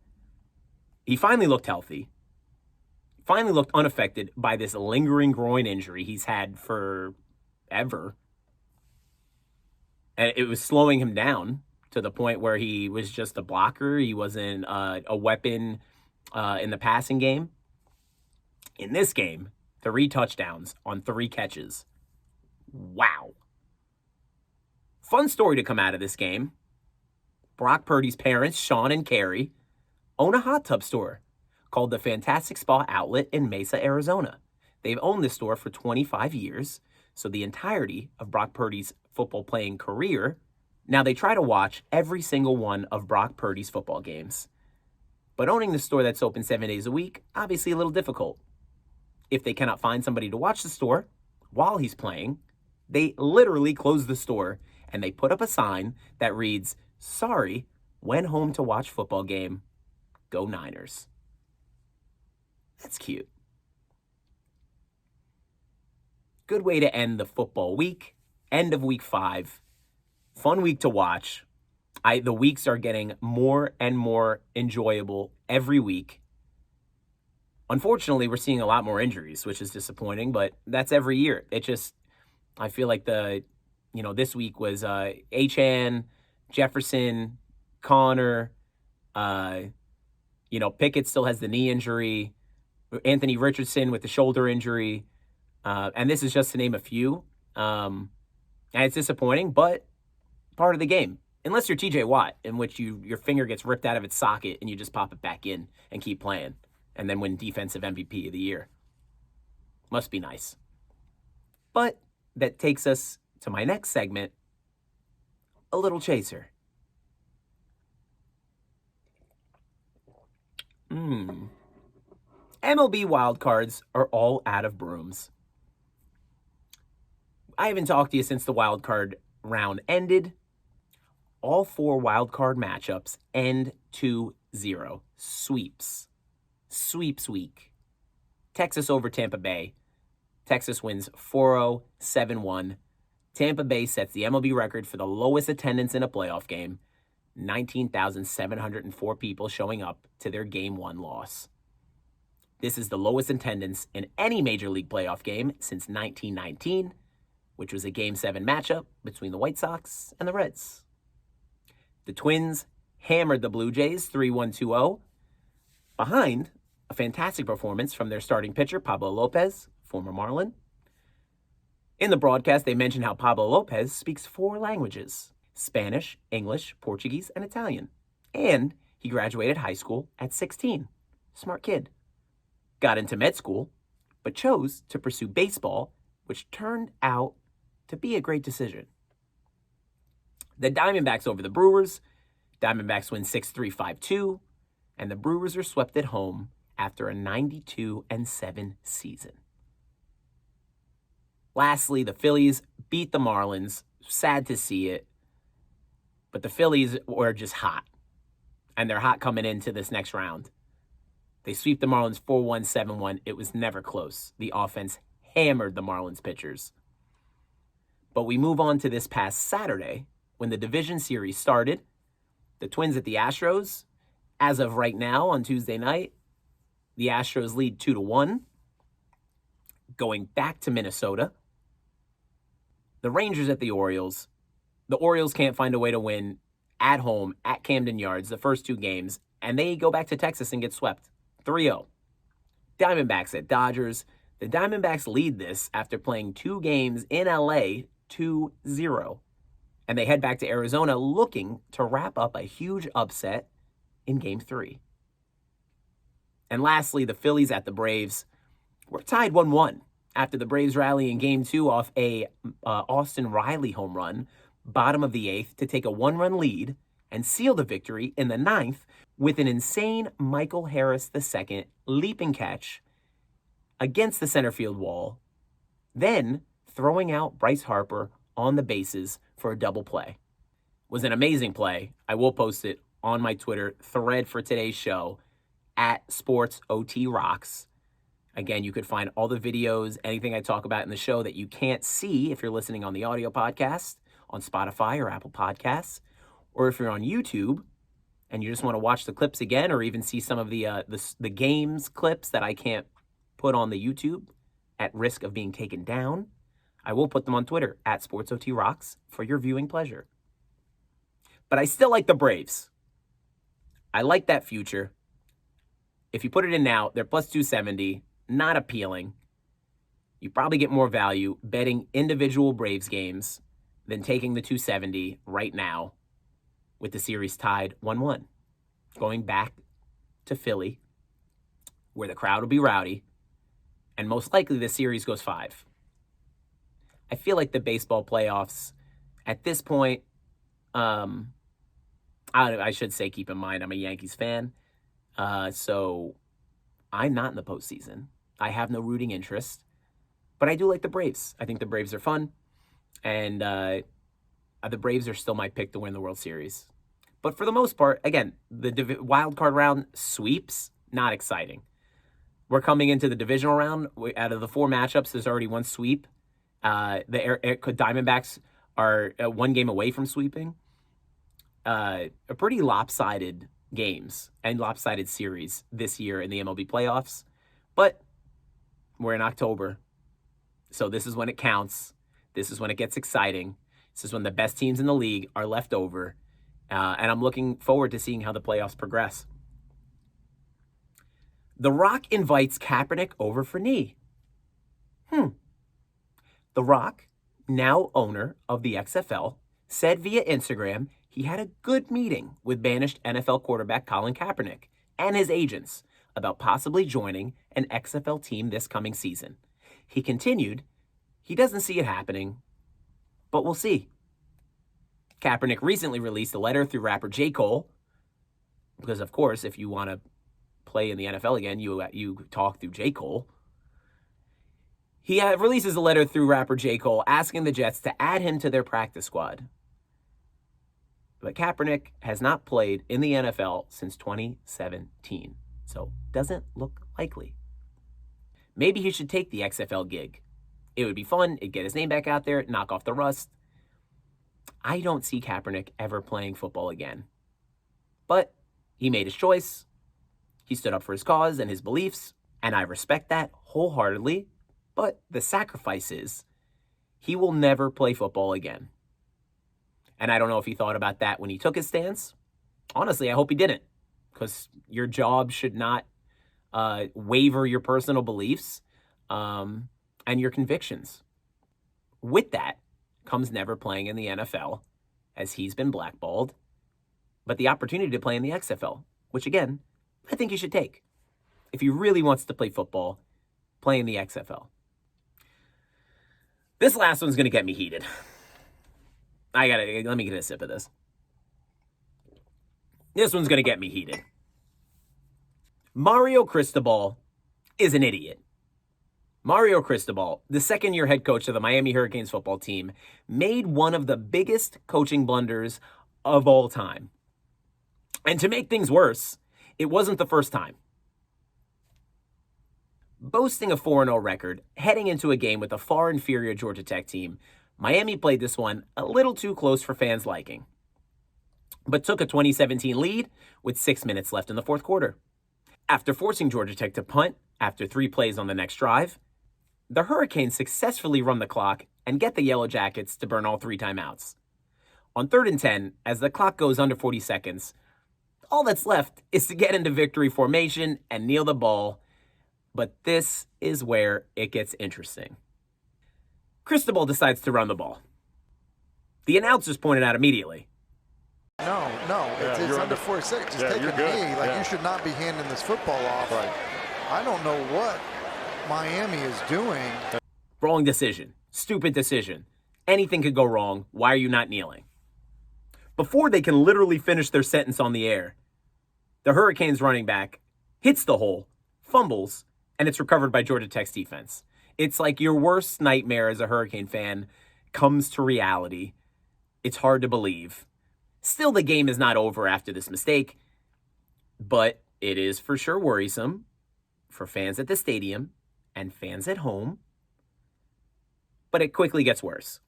He finally looked healthy. Finally looked unaffected by this lingering groin injury he's had forever. And it was slowing him down to the point where he was just a blocker. He wasn't a weapon in the passing game. In this game, 3 touchdowns on 3 catches. Wow. Fun story to come out of this game. Brock Purdy's parents, Sean and Carrie, own a hot tub store called the Fantastic Spa Outlet in Mesa, Arizona. They've owned this store for 25 years, so the entirety of Brock Purdy's football playing career. Now, they try to watch every single one of Brock Purdy's football games. But owning the store that's open 7 days a week, obviously a little difficult. If they cannot find somebody to watch the store while he's playing, they literally close the store and they put up a sign that reads, "Sorry, went home to watch football game. Go Niners." That's cute. Good way to end the football week. End of week 5. Fun week to watch. The weeks are getting more and more enjoyable every week. Unfortunately, we're seeing a lot more injuries, which is disappointing, but that's every year. I feel like this week was Achan, Jefferson, Connor, Pickett still has the knee injury, Anthony Richardson with the shoulder injury, and this is just to name a few. And it's disappointing, but part of the game. Unless you're TJ Watt, in which your finger gets ripped out of its socket and you just pop it back in and keep playing, and then win Defensive MVP of the Year. Must be nice. But that takes us to my next segment, a little chaser. MLB wildcards are all out of brooms. I haven't talked to you since the wildcard round ended. All 4 wildcard matchups end 2-0. Sweeps. Sweeps week. Texas over Tampa Bay. Texas wins 4-0, 7-1. Tampa Bay sets the MLB record for the lowest attendance in a playoff game. 19,704 people showing up to their Game 1 loss. This is the lowest attendance in any Major League playoff game since 1919, which was a Game 7 matchup between the White Sox and the Reds. The Twins hammered the Blue Jays 3-1-2-0 behind a fantastic performance from their starting pitcher, Pablo Lopez, former Marlin. In the broadcast, they mentioned how Pablo Lopez speaks 4 languages: Spanish, English, Portuguese, and Italian. And he graduated high school at 16. Smart kid. Got into med school, but chose to pursue baseball, which turned out to be a great decision. The Diamondbacks over the Brewers. Diamondbacks win 6-3, 5-2, and the Brewers are swept at home after a 92-7 season. Lastly, the Phillies beat the Marlins. Sad to see it, but the Phillies were just hot, and they're hot coming into this next round. They sweep the Marlins 4-1, 7-1. It was never close. The offense hammered the Marlins pitchers. But we move on to this past Saturday when the division series started. The Twins at the Astros. As of right now on Tuesday night, the Astros lead 2-1. Going back to Minnesota. The Rangers at the Orioles. The Orioles can't find a way to win at home at Camden Yards the first 2 games, and they go back to Texas and get swept 3-0. Diamondbacks at Dodgers. The Diamondbacks lead this after playing 2 games in LA 2-0. And they head back to Arizona looking to wrap up a huge upset in Game 3. And lastly, the Phillies at the Braves. We're tied 1-1 after the Braves rally in Game 2 off a Austin Riley home run, bottom of the 8th, to take a 1-run lead and seal the victory in the 9th with an insane Michael Harris II leaping catch against the center field wall, then throwing out Bryce Harper on the bases for a double play. It was an amazing play. I will post it on my Twitter thread for today's show at SportsOTRocks. Again, you could find all the videos, anything I talk about in the show that you can't see if you're listening on the audio podcast on Spotify or Apple Podcasts, or if you're on YouTube and you just want to watch the clips again, or even see some of the games clips that I can't put on the YouTube at risk of being taken down. I will put them on Twitter at SportsOTRocks for your viewing pleasure. But I still like the Braves. I like that future. If you put it in now, they're plus 270, not appealing. You probably get more value betting individual Braves games than taking the 270 right now with the series tied 1-1. Going back to Philly, where the crowd will be rowdy, and most likely the series goes 5. I feel like the baseball playoffs, at this point, I should say, keep in mind, I'm a Yankees fan, so I'm not in the postseason. I have no rooting interest, but I do like the Braves. I think the Braves are fun, and the Braves are still my pick to win the World Series. But for the most part, again, the wild card round sweeps, not exciting. We're coming into the divisional round. Out of the 4 matchups, there's already one sweep. The Diamondbacks are 1 game away from sweeping. A pretty lopsided games and lopsided series this year in the MLB playoffs. But we're in October, so this is when it counts. This is when it gets exciting. This is when the best teams in the league are left over. And I'm looking forward to seeing how the playoffs progress. The Rock invites Kaepernick over for knee. The Rock, now owner of the XFL, said via Instagram he had a good meeting with banished NFL quarterback Colin Kaepernick and his agents about possibly joining an XFL team this coming season. He continued, he doesn't see it happening, but we'll see. Kaepernick recently released a letter through rapper J. Cole, because of course, if you want to play in the NFL again, you talk through J. Cole. He releases a letter through rapper J. Cole asking the Jets to add him to their practice squad. But Kaepernick has not played in the NFL since 2017, so doesn't look likely. Maybe he should take the XFL gig. It would be fun, it'd get his name back out there, knock off the rust. I don't see Kaepernick ever playing football again. But he made his choice. He stood up for his cause and his beliefs, and I respect that wholeheartedly. But the sacrifice is he will never play football again. And I don't know if he thought about that when he took his stance. Honestly, I hope he didn't, because your job should not waver your personal beliefs and your convictions. With that comes never playing in the NFL, as he's been blackballed, but the opportunity to play in the XFL, which again, I think he should take. If he really wants to play football, play in the XFL. This last one's going to get me heated. Let me get a sip of this. This one's going to get me heated. Mario Cristobal is an idiot. Mario Cristobal, the second-year head coach of the Miami Hurricanes football team, made one of the biggest coaching blunders of all time. And to make things worse, it wasn't the first time. Boasting a 4-0 record, heading into a game with a far inferior Georgia Tech team, Miami played this one a little too close for fans' liking, but took a 2017 lead with 6 minutes left in the fourth quarter. After forcing Georgia Tech to punt after 3 plays on the next drive, the Hurricanes successfully run the clock and get the Yellow Jackets to burn all 3 timeouts. On 3rd and 10, as the clock goes under 40 seconds, all that's left is to get into victory formation and kneel the ball, but this is where it gets interesting. Cristobal decides to run the ball. The announcers pointed out immediately. No, it's under 40 seconds. Just take a knee. You should not be handing this football off. Right. I don't know what Miami is doing. Wrong decision. Stupid decision. Anything could go wrong. Why are you not kneeling? Before they can literally finish their sentence on the air, the Hurricanes running back hits the hole, fumbles, and it's recovered by Georgia Tech's defense. It's like your worst nightmare as a Hurricane fan comes to reality. It's hard to believe. Still, the game is not over after this mistake, but it is for sure worrisome for fans at the stadium and fans at home. But it quickly gets worse.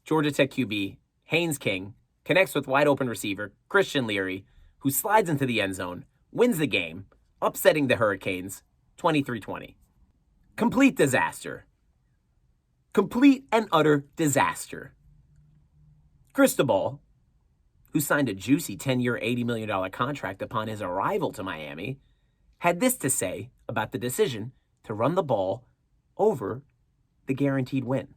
Georgia Tech QB Haynes King connects with wide open receiver Christian Leary, who slides into the end zone, wins the game, upsetting the Hurricanes 23-20. Complete disaster. Complete and utter disaster. Cristobal, who signed a juicy 10-year, $80 million contract upon his arrival to Miami, had this to say about the decision to run the ball over the guaranteed win.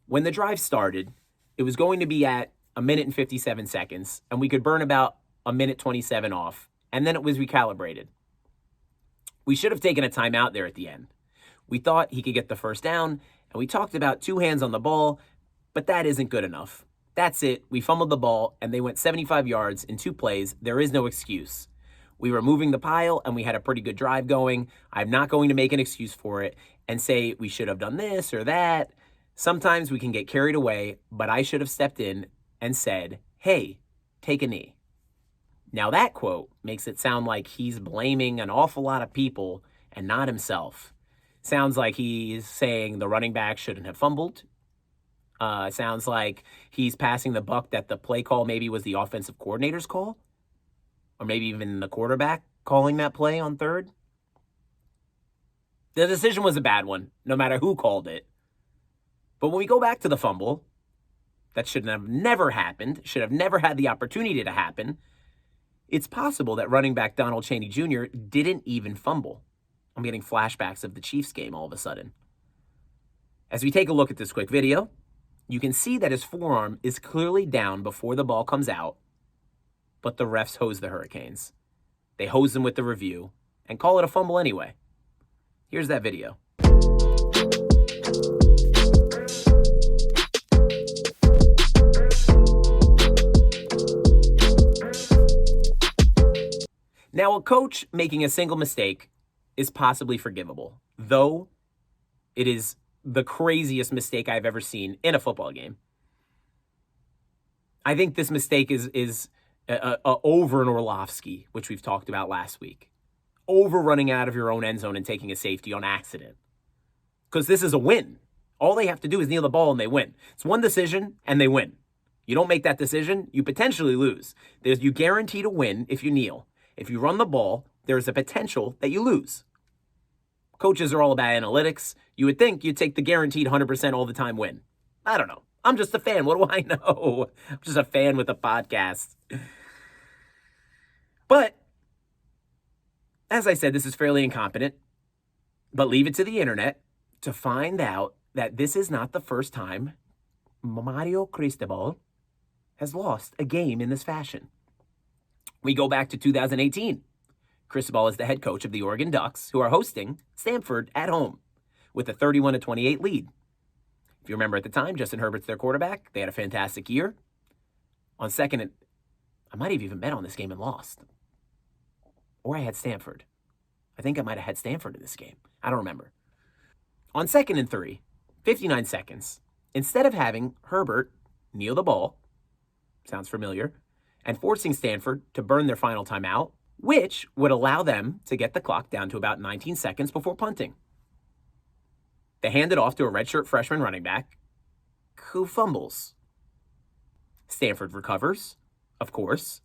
When the drive started, it was going to be at 1:57, and we could burn about 1:27 off, and then it was recalibrated. We should have taken a timeout there at the end. We thought he could get the first down, and we talked about 2 hands on the ball, but that isn't good enough. That's it. We fumbled the ball, and they went 75 yards in 2 plays. There is no excuse. We were moving the pile, and we had a pretty good drive going. I'm not going to make an excuse for it and say we should have done this or that. Sometimes we can get carried away, but I should have stepped in and said, hey, take a knee. Now that quote makes it sound like he's blaming an awful lot of people and not himself. Sounds like he's saying the running back shouldn't have fumbled. Sounds like he's passing the buck that the play call maybe was the offensive coordinator's call, or maybe even the quarterback calling that play on third. The decision was a bad one, no matter who called it. But when we go back to the fumble, that should have never happened, should have never had the opportunity to happen, it's possible that running back Donald Chaney Jr. didn't even fumble. I'm getting flashbacks of the Chiefs game all of a sudden. As we take a look at this quick video, you can see that his forearm is clearly down before the ball comes out, but the refs hose the Hurricanes. They hose them with the review and call it a fumble anyway. Here's that video. Now, a coach making a single mistake is possibly forgivable, though it is the craziest mistake I've ever seen in a football game. I think this mistake is over an Orlovsky, which we've talked about last week. Over running out of your own end zone and taking a safety on accident. Because this is a win. All they have to do is kneel the ball and they win. It's one decision and they win. You don't make that decision, you potentially lose. You guarantee to win if you kneel. If you run the ball, there's a potential that you lose. Coaches are all about analytics. You would think you'd take the guaranteed 100% all the time win. I don't know. I'm just a fan. What do I know? I'm just a fan with a podcast. But, as I said, this is fairly incompetent. But leave it to the internet to find out that this is not the first time Mario Cristobal has lost a game in this fashion. We go back to 2018. Cristobal is the head coach of the Oregon Ducks, who are hosting Stanford at home with a 31-28 lead. If you remember at the time, Justin Herbert's their quarterback. They had a fantastic year. On second, I might have even bet on this game and lost. Or I had Stanford. I think I might have had Stanford in this game. I don't remember. On 2nd and 3, 59 seconds, instead of having Herbert kneel the ball, sounds familiar, and forcing Stanford to burn their final timeout, which would allow them to get the clock down to about 19 seconds before punting. They hand it off to a redshirt freshman running back who fumbles. Stanford recovers, of course,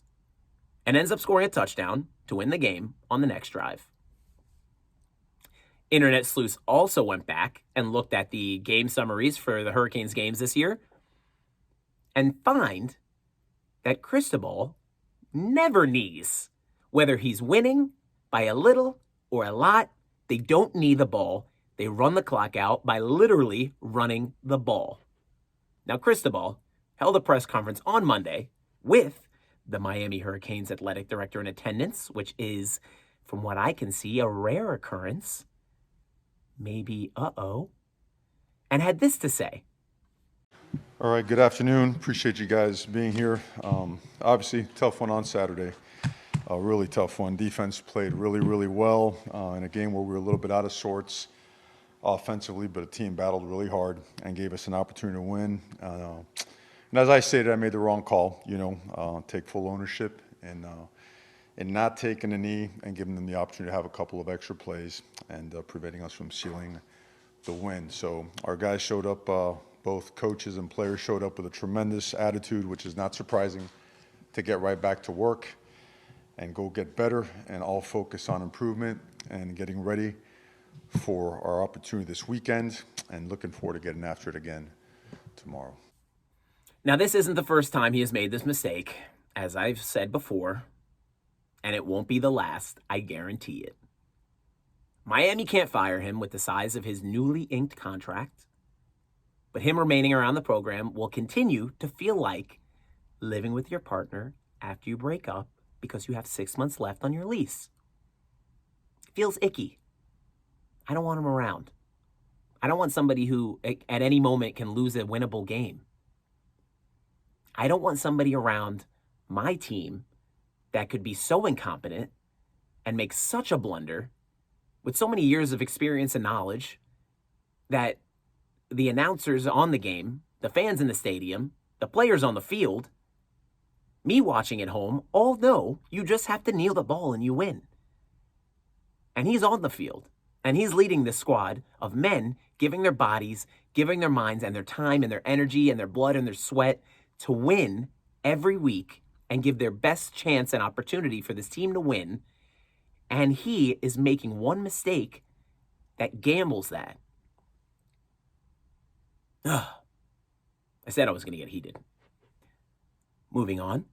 and ends up scoring a touchdown to win the game on the next drive. Internet sleuths also went back and looked at the game summaries for the Hurricanes games this year and find that Cristobal never knees. Whether he's winning by a little or a lot, they don't knee the ball. They run the clock out by literally running the ball. Now, Cristobal held a press conference on Monday with the Miami Hurricanes athletic director in attendance, which is, from what I can see, a rare occurrence. Maybe, and had this to say. All right, good afternoon. Appreciate you guys being here. Obviously, tough one on Saturday. A really tough one. Defense played really, really well in a game where we were a little bit out of sorts offensively, but a team battled really hard and gave us an opportunity to win. And as I stated, I made the wrong call, take full ownership and not taking a knee and giving them the opportunity to have a couple of extra plays and preventing us from sealing the win. So our guys showed up, both coaches and players showed up with a tremendous attitude, which is not surprising, to get right back to work and go get better and all focus on improvement and getting ready for our opportunity this weekend and looking forward to getting after it again tomorrow. Now, this isn't the first time he has made this mistake, as I've said before, and it won't be the last, I guarantee it. Miami can't fire him with the size of his newly inked contract, but him remaining around the program will continue to feel like living with your partner after you break up because you have 6 months left on your lease. It feels icky. I don't want him around. I don't want somebody who at any moment can lose a winnable game. I don't want somebody around my team that could be so incompetent and make such a blunder with so many years of experience and knowledge that the announcers on the game, the fans in the stadium, the players on the field, me watching at home, all know you just have to kneel the ball and you win. And he's on the field, and he's leading this squad of men giving their bodies, giving their minds and their time and their energy and their blood and their sweat to win every week and give their best chance and opportunity for this team to win. And he is making one mistake that gambles that. Ugh. I said I was going to get heated. Moving on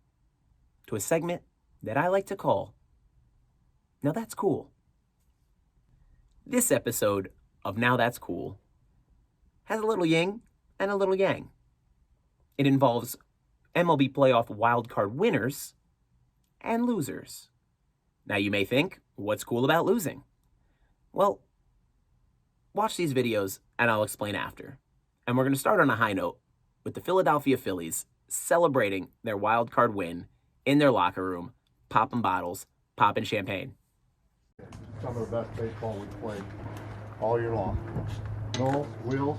to a segment that I like to call, Now That's Cool. This episode of Now That's Cool has a little yin and a little yang. It involves MLB playoff wildcard winners and losers. Now you may think, what's cool about losing? Well, watch these videos and I'll explain after. And we're going to start on a high note with the Philadelphia Phillies celebrating their wildcard win in their locker room, popping bottles, popping champagne. Some of the best baseball we played all year long. No wheels,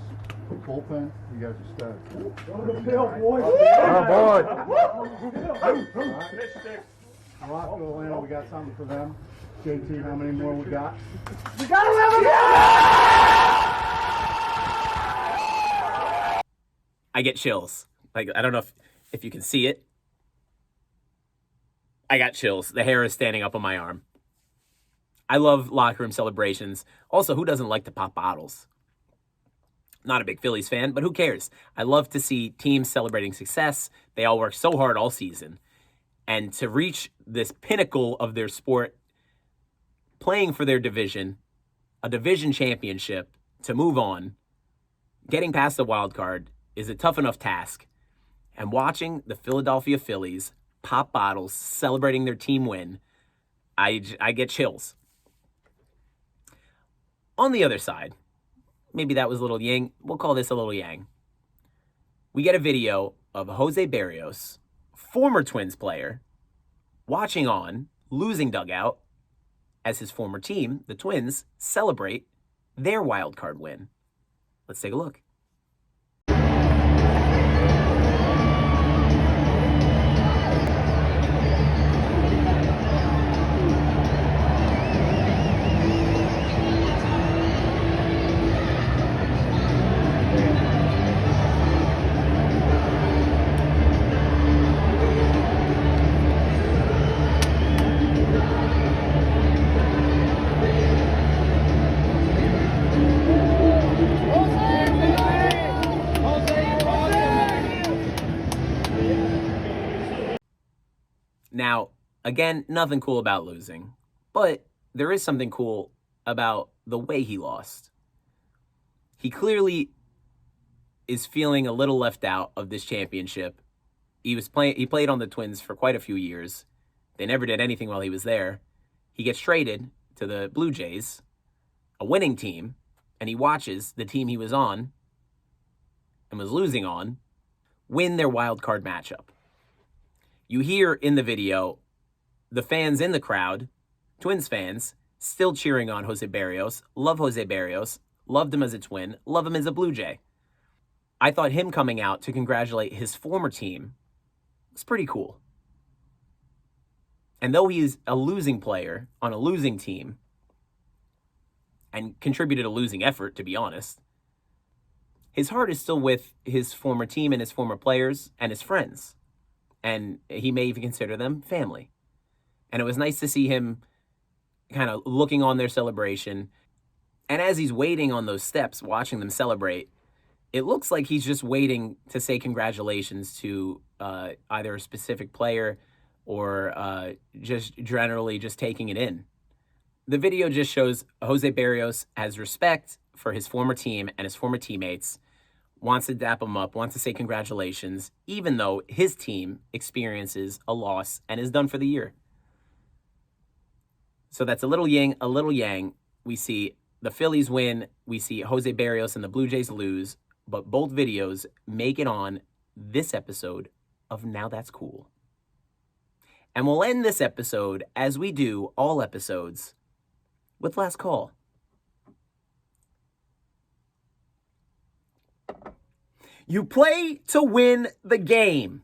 bullpen, you guys are studs. Go to the field, boys. Oh, boy. Rock to Atlanta, we got something for them. JT, how many more we got? We got 11 more! I get chills. Like, I don't know if you can see it. I got chills. The hair is standing up on my arm. I love locker room celebrations. Also, who doesn't like to pop bottles? Not a big Phillies fan, but who cares? I love to see teams celebrating success. They all work so hard all season. And to reach this pinnacle of their sport, playing for their division, a division championship, to move on, getting past the wild card is a tough enough task. And watching the Philadelphia Phillies pop bottles, celebrating their team win, I get chills. On the other side, maybe that was a little yin, we'll call this a little yang. We get a video of Jose Berrios, former Twins player, watching on, losing dugout, as his former team, the Twins, celebrate their wild card win. Let's take a look. Now, again, nothing cool about losing, but there is something cool about the way he lost. He clearly is feeling a little left out of this championship. He played on the Twins for quite a few years. They never did anything while he was there. He gets traded to the Blue Jays, a winning team, and he watches the team he was on and was losing on win their wild card matchup. You hear in the video the fans in the crowd, Twins fans, still cheering on Jose Berrios. Love Jose Berrios. Loved him as a Twin. Love him as a Blue Jay. I thought him coming out to congratulate his former team was pretty cool. And though he's a losing player on a losing team and contributed a losing effort, to be honest, his heart is still with his former team and his former players and his friends. And he may even consider them family. And it was nice to see him kind of looking on their celebration And as he's waiting on those steps, watching them celebrate, it looks like he's just waiting to say congratulations to either a specific player or just generally just taking it in. The video just shows Jose Barrios has respect for his former team and his former teammates, wants to dap them up, wants to say congratulations, even though his team experiences a loss and is done for the year. So that's a little yin, a little yang. We see the Phillies win. We see Jose Barrios and the Blue Jays lose. But both videos make it on this episode of Now That's Cool. And we'll end this episode, as we do all episodes, with Last Call. You play to win the game.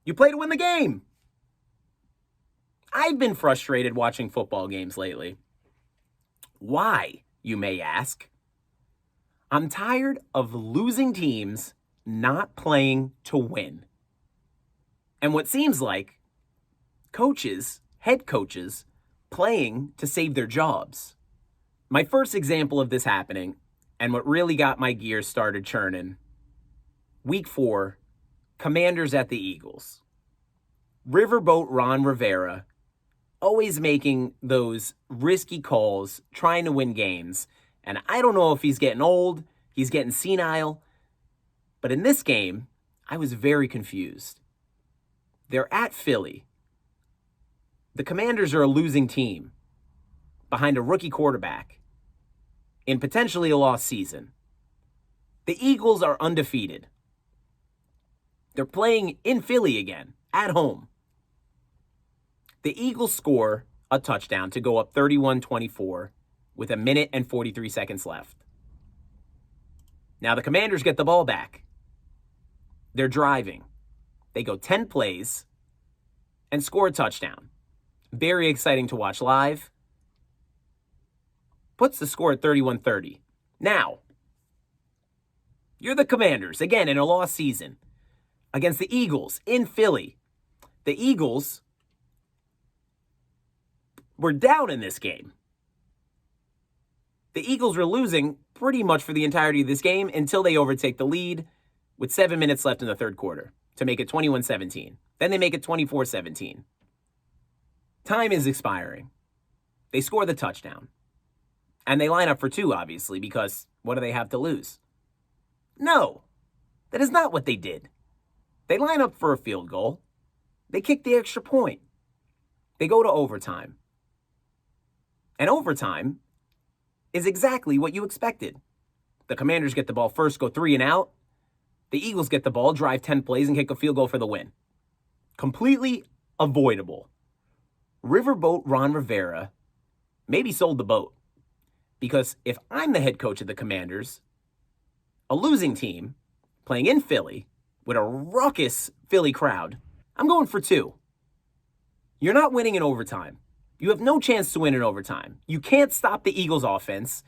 You play to win the game. I've been frustrated watching football games lately. Why, you may ask? I'm tired of losing teams not playing to win. And what seems like coaches, head coaches, playing to save their jobs. My first example of this happening, and what really got my gears started churning, Week 4, Commanders at the Eagles. Riverboat Ron Rivera, always making those risky calls, trying to win games. And I don't know if he's getting old, he's getting senile, but in this game, I was very confused. They're at Philly. The Commanders are a losing team behind a rookie quarterback in potentially a lost season. The Eagles are undefeated. They're playing in Philly again, at home. The Eagles score a touchdown to go up 31-24 with 1 minute and 43 seconds left. Now the Commanders get the ball back. They're driving. They go 10 plays and score a touchdown. Very exciting to watch live. Puts the score at 31-30. Now, you're the Commanders, again in a lost season, against the Eagles in Philly. The Eagles were down in this game. The Eagles were losing pretty much for the entirety of this game until they overtake the lead with 7 minutes left in the third quarter to make it 21-17. Then they make it 24-17. Time is expiring. They score the touchdown. And they line up for 2, obviously, because what do they have to lose? No, that is not what they did. They line up for a field goal. They kick the extra point. They go to overtime. And overtime is exactly what you expected. The Commanders get the ball first, go 3 and out. The Eagles get the ball, drive 10 plays, and kick a field goal for the win. Completely avoidable. Riverboat Ron Rivera maybe sold the boat. Because if I'm the head coach of the Commanders, a losing team, playing in Philly, with a raucous Philly crowd, I'm going for 2. You're not winning in overtime. You have no chance to win in overtime. You can't stop the Eagles' offense.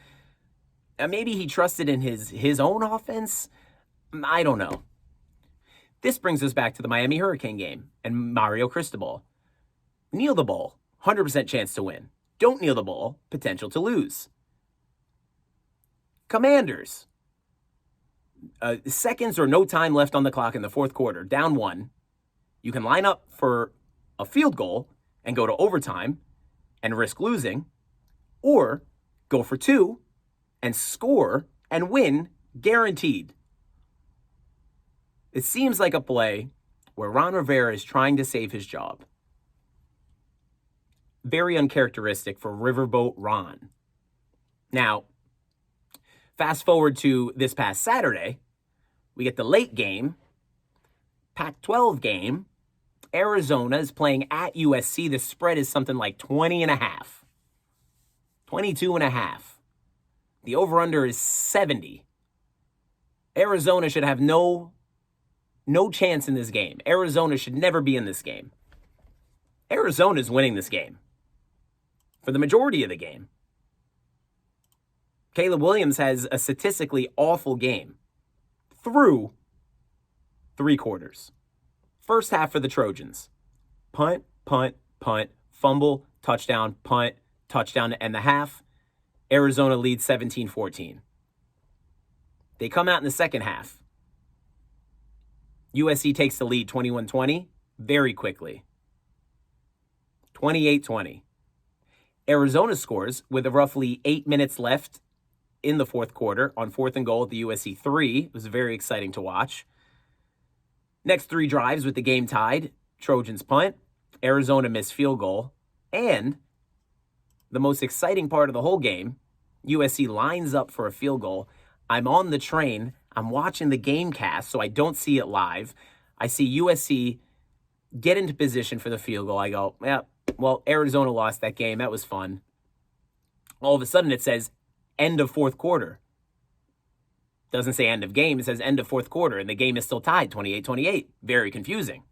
Maybe he trusted in his own offense. I don't know. This brings us back to the Miami Hurricane game and Mario Cristobal. Kneel the ball, 100% chance to win. Don't kneel the ball, potential to lose. Commanders. Seconds or no time left on the clock in the fourth quarter, down 1. You can line up for a field goal and go to overtime and risk losing, or go for 2 and score and win guaranteed. It seems like a play where Ron Rivera is trying to save his job. Very uncharacteristic for Riverboat Ron. Now, fast forward to this past Saturday, we get the late game, Pac-12 game. Arizona is playing at USC. The spread is something like 20.5. 22.5. The over-under is 70. Arizona should have no chance in this game. Arizona should never be in this game. Arizona is winning this game for the majority of the game. Caleb Williams has a statistically awful game through 3 quarters. First half for the Trojans. Punt, punt, punt, fumble, touchdown, punt, touchdown to end the half. Arizona leads 17-14. They come out in the second half. USC takes the lead 21-20 very quickly. 28-20. Arizona scores with roughly 8 minutes left in the fourth quarter on 4th and goal at the USC 3. It was very exciting to watch. Next 3 drives with the game tied. Trojans punt, Arizona missed field goal, and the most exciting part of the whole game, USC lines up for a field goal. I'm on the train. I'm watching the game cast, so I don't see it live. I see USC get into position for the field goal. I go, yeah, well, Arizona lost that game. That was fun. All of a sudden, it says end of fourth quarter. Doesn't say end of game. It says end of fourth quarter, and the game is still tied, 28-28. Very confusing.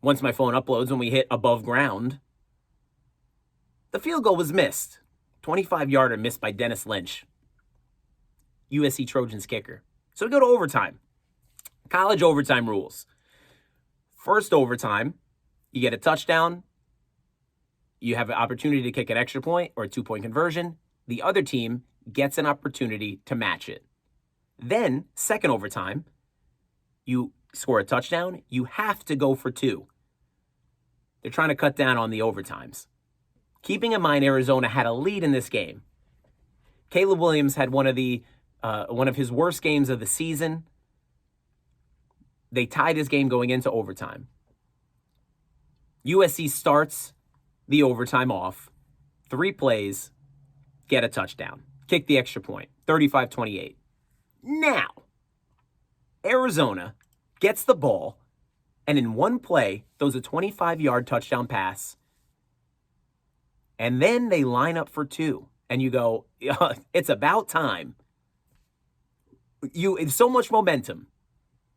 Once my phone uploads, when we hit above ground, the field goal was missed. 25-yarder missed by Dennis Lynch. USC Trojans kicker. So we go to overtime. College overtime rules. First overtime, you get a touchdown. You have an opportunity to kick an extra point or a 2-point conversion. The other team gets an opportunity to match it. Then, second overtime, you score a touchdown. You have to go for 2. They're trying to cut down on the overtimes. Keeping in mind Arizona had a lead in this game. Caleb Williams had one of his worst games of the season. They tied his game going into overtime. USC starts the overtime off. 3 plays, get a touchdown. Kick the extra point, 35-28. Now, Arizona gets the ball, and in one play, throws a 25-yard touchdown pass. And then they line up for 2. And you go, it's about time. It's so much momentum.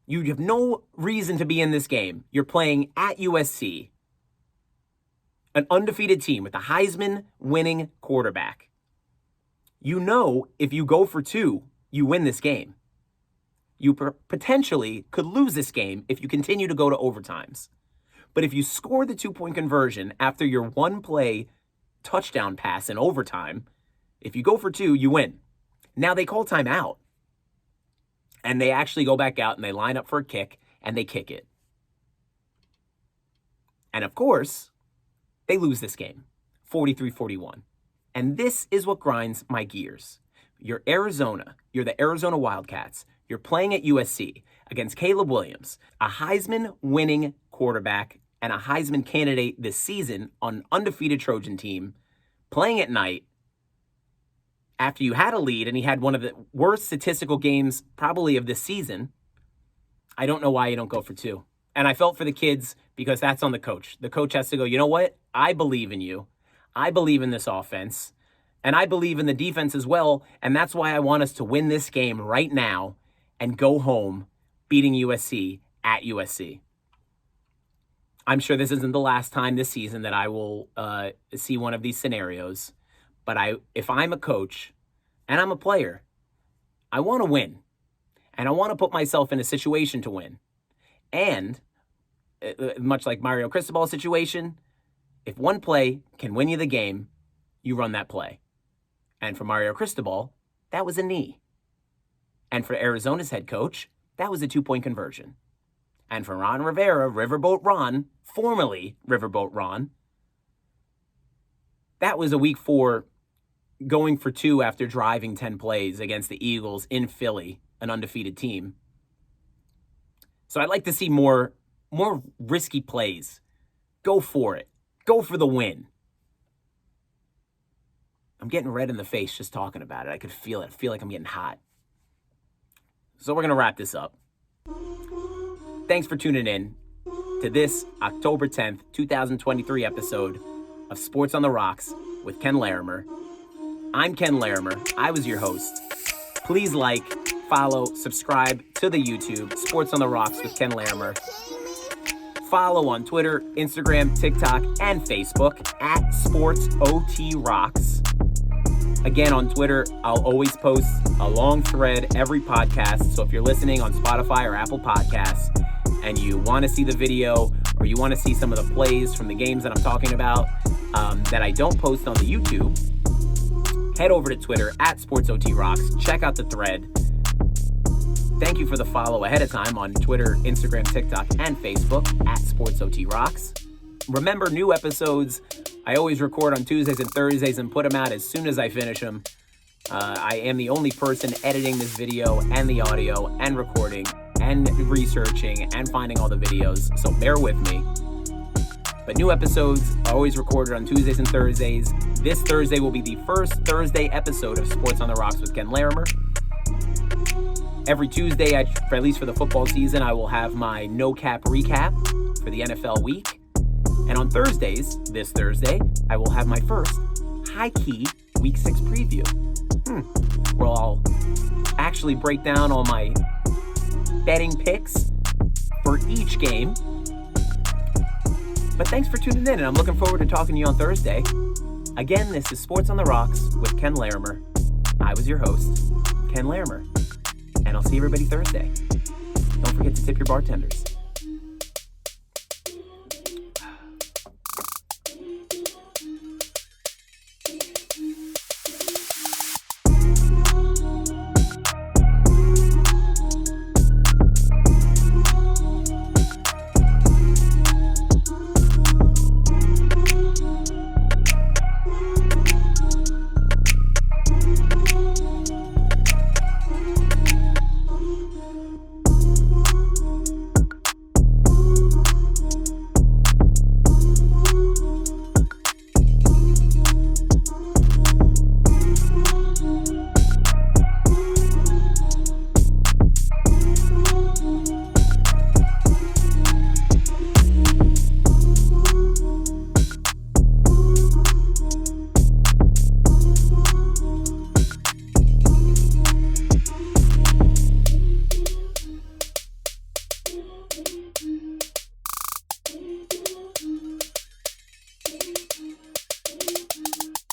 You have no reason to be in this game. You're playing at USC, an undefeated team with a Heisman-winning quarterback. You know if you go for 2, you win this game. You potentially could lose this game if you continue to go to overtimes. But if you score the 2-point conversion after your 1-play touchdown pass in overtime, if you go for 2, you win. Now they call timeout. And they actually go back out and they line up for a kick and they kick it. And of course, they lose this game, 43-41. And this is what grinds my gears. You're Arizona. You're the Arizona Wildcats. You're playing at USC against Caleb Williams, a Heisman-winning quarterback and a Heisman candidate this season on an undefeated Trojan team, playing at night after you had a lead and he had one of the worst statistical games probably of this season. I don't know why you don't go for 2. And I felt for the kids because that's on the coach. The coach has to go, you know what? I believe in you. I believe in this offense. And I believe in the defense as well. And that's why I want us to win this game right now and go home beating USC at USC. I'm sure this isn't the last time this season that I will see one of these scenarios. But if I'm a coach and I'm a player, I want to win. And I want to put myself in a situation to win. And much like Mario Cristobal's situation, if one play can win you the game, you run that play. And for Mario Cristobal, that was a knee. And for Arizona's head coach, that was a 2-point conversion. And for Ron Rivera, Riverboat Ron, formerly Riverboat Ron, that was a week 4 going for 2 after driving 10 plays against the Eagles in Philly, an undefeated team. So I'd like to see more risky plays. Go for it. Go for the win. I'm getting red in the face just talking about it. I could feel it. I feel like I'm getting hot. So we're going to wrap this up. Thanks for tuning in to this October 10th, 2023 episode of Sports on the Rocks with Ken Larimer. I'm Ken Larimer. I was your host. Please like, follow, subscribe to the YouTube, Sports on the Rocks with Ken Larimer. Follow on Twitter, Instagram, TikTok, and Facebook at SportsOTRocks. Again, on Twitter, I'll always post a long thread every podcast. So if you're listening on Spotify or Apple Podcasts and you want to see the video or you want to see some of the plays from the games that I'm talking about that I don't post on the YouTube, head over to Twitter at SportsOTRocks. Check out the thread. Thank you for the follow ahead of time on Twitter, Instagram, TikTok, and Facebook at SportsOTRocks. Remember, new episodes I always record on Tuesdays and Thursdays and put them out as soon as I finish them. I am the only person editing this video and the audio and recording and researching and finding all the videos, so bear with me. But new episodes are always recorded on Tuesdays and Thursdays. This Thursday will be the first Thursday episode of Sports on the Rocks with Ken Larimer. Every Tuesday, at least for the football season, I will have my no cap recap for the NFL week. And on Thursdays, this Thursday, I will have my first high-key Week 6 preview. Where I'll actually break down all my betting picks for each game. But thanks for tuning in, and I'm looking forward to talking to you on Thursday. Again, this is Sports on the Rocks with Ken Larimer. I was your host, Ken Larimer. And I'll see everybody Thursday. Don't forget to tip your bartenders.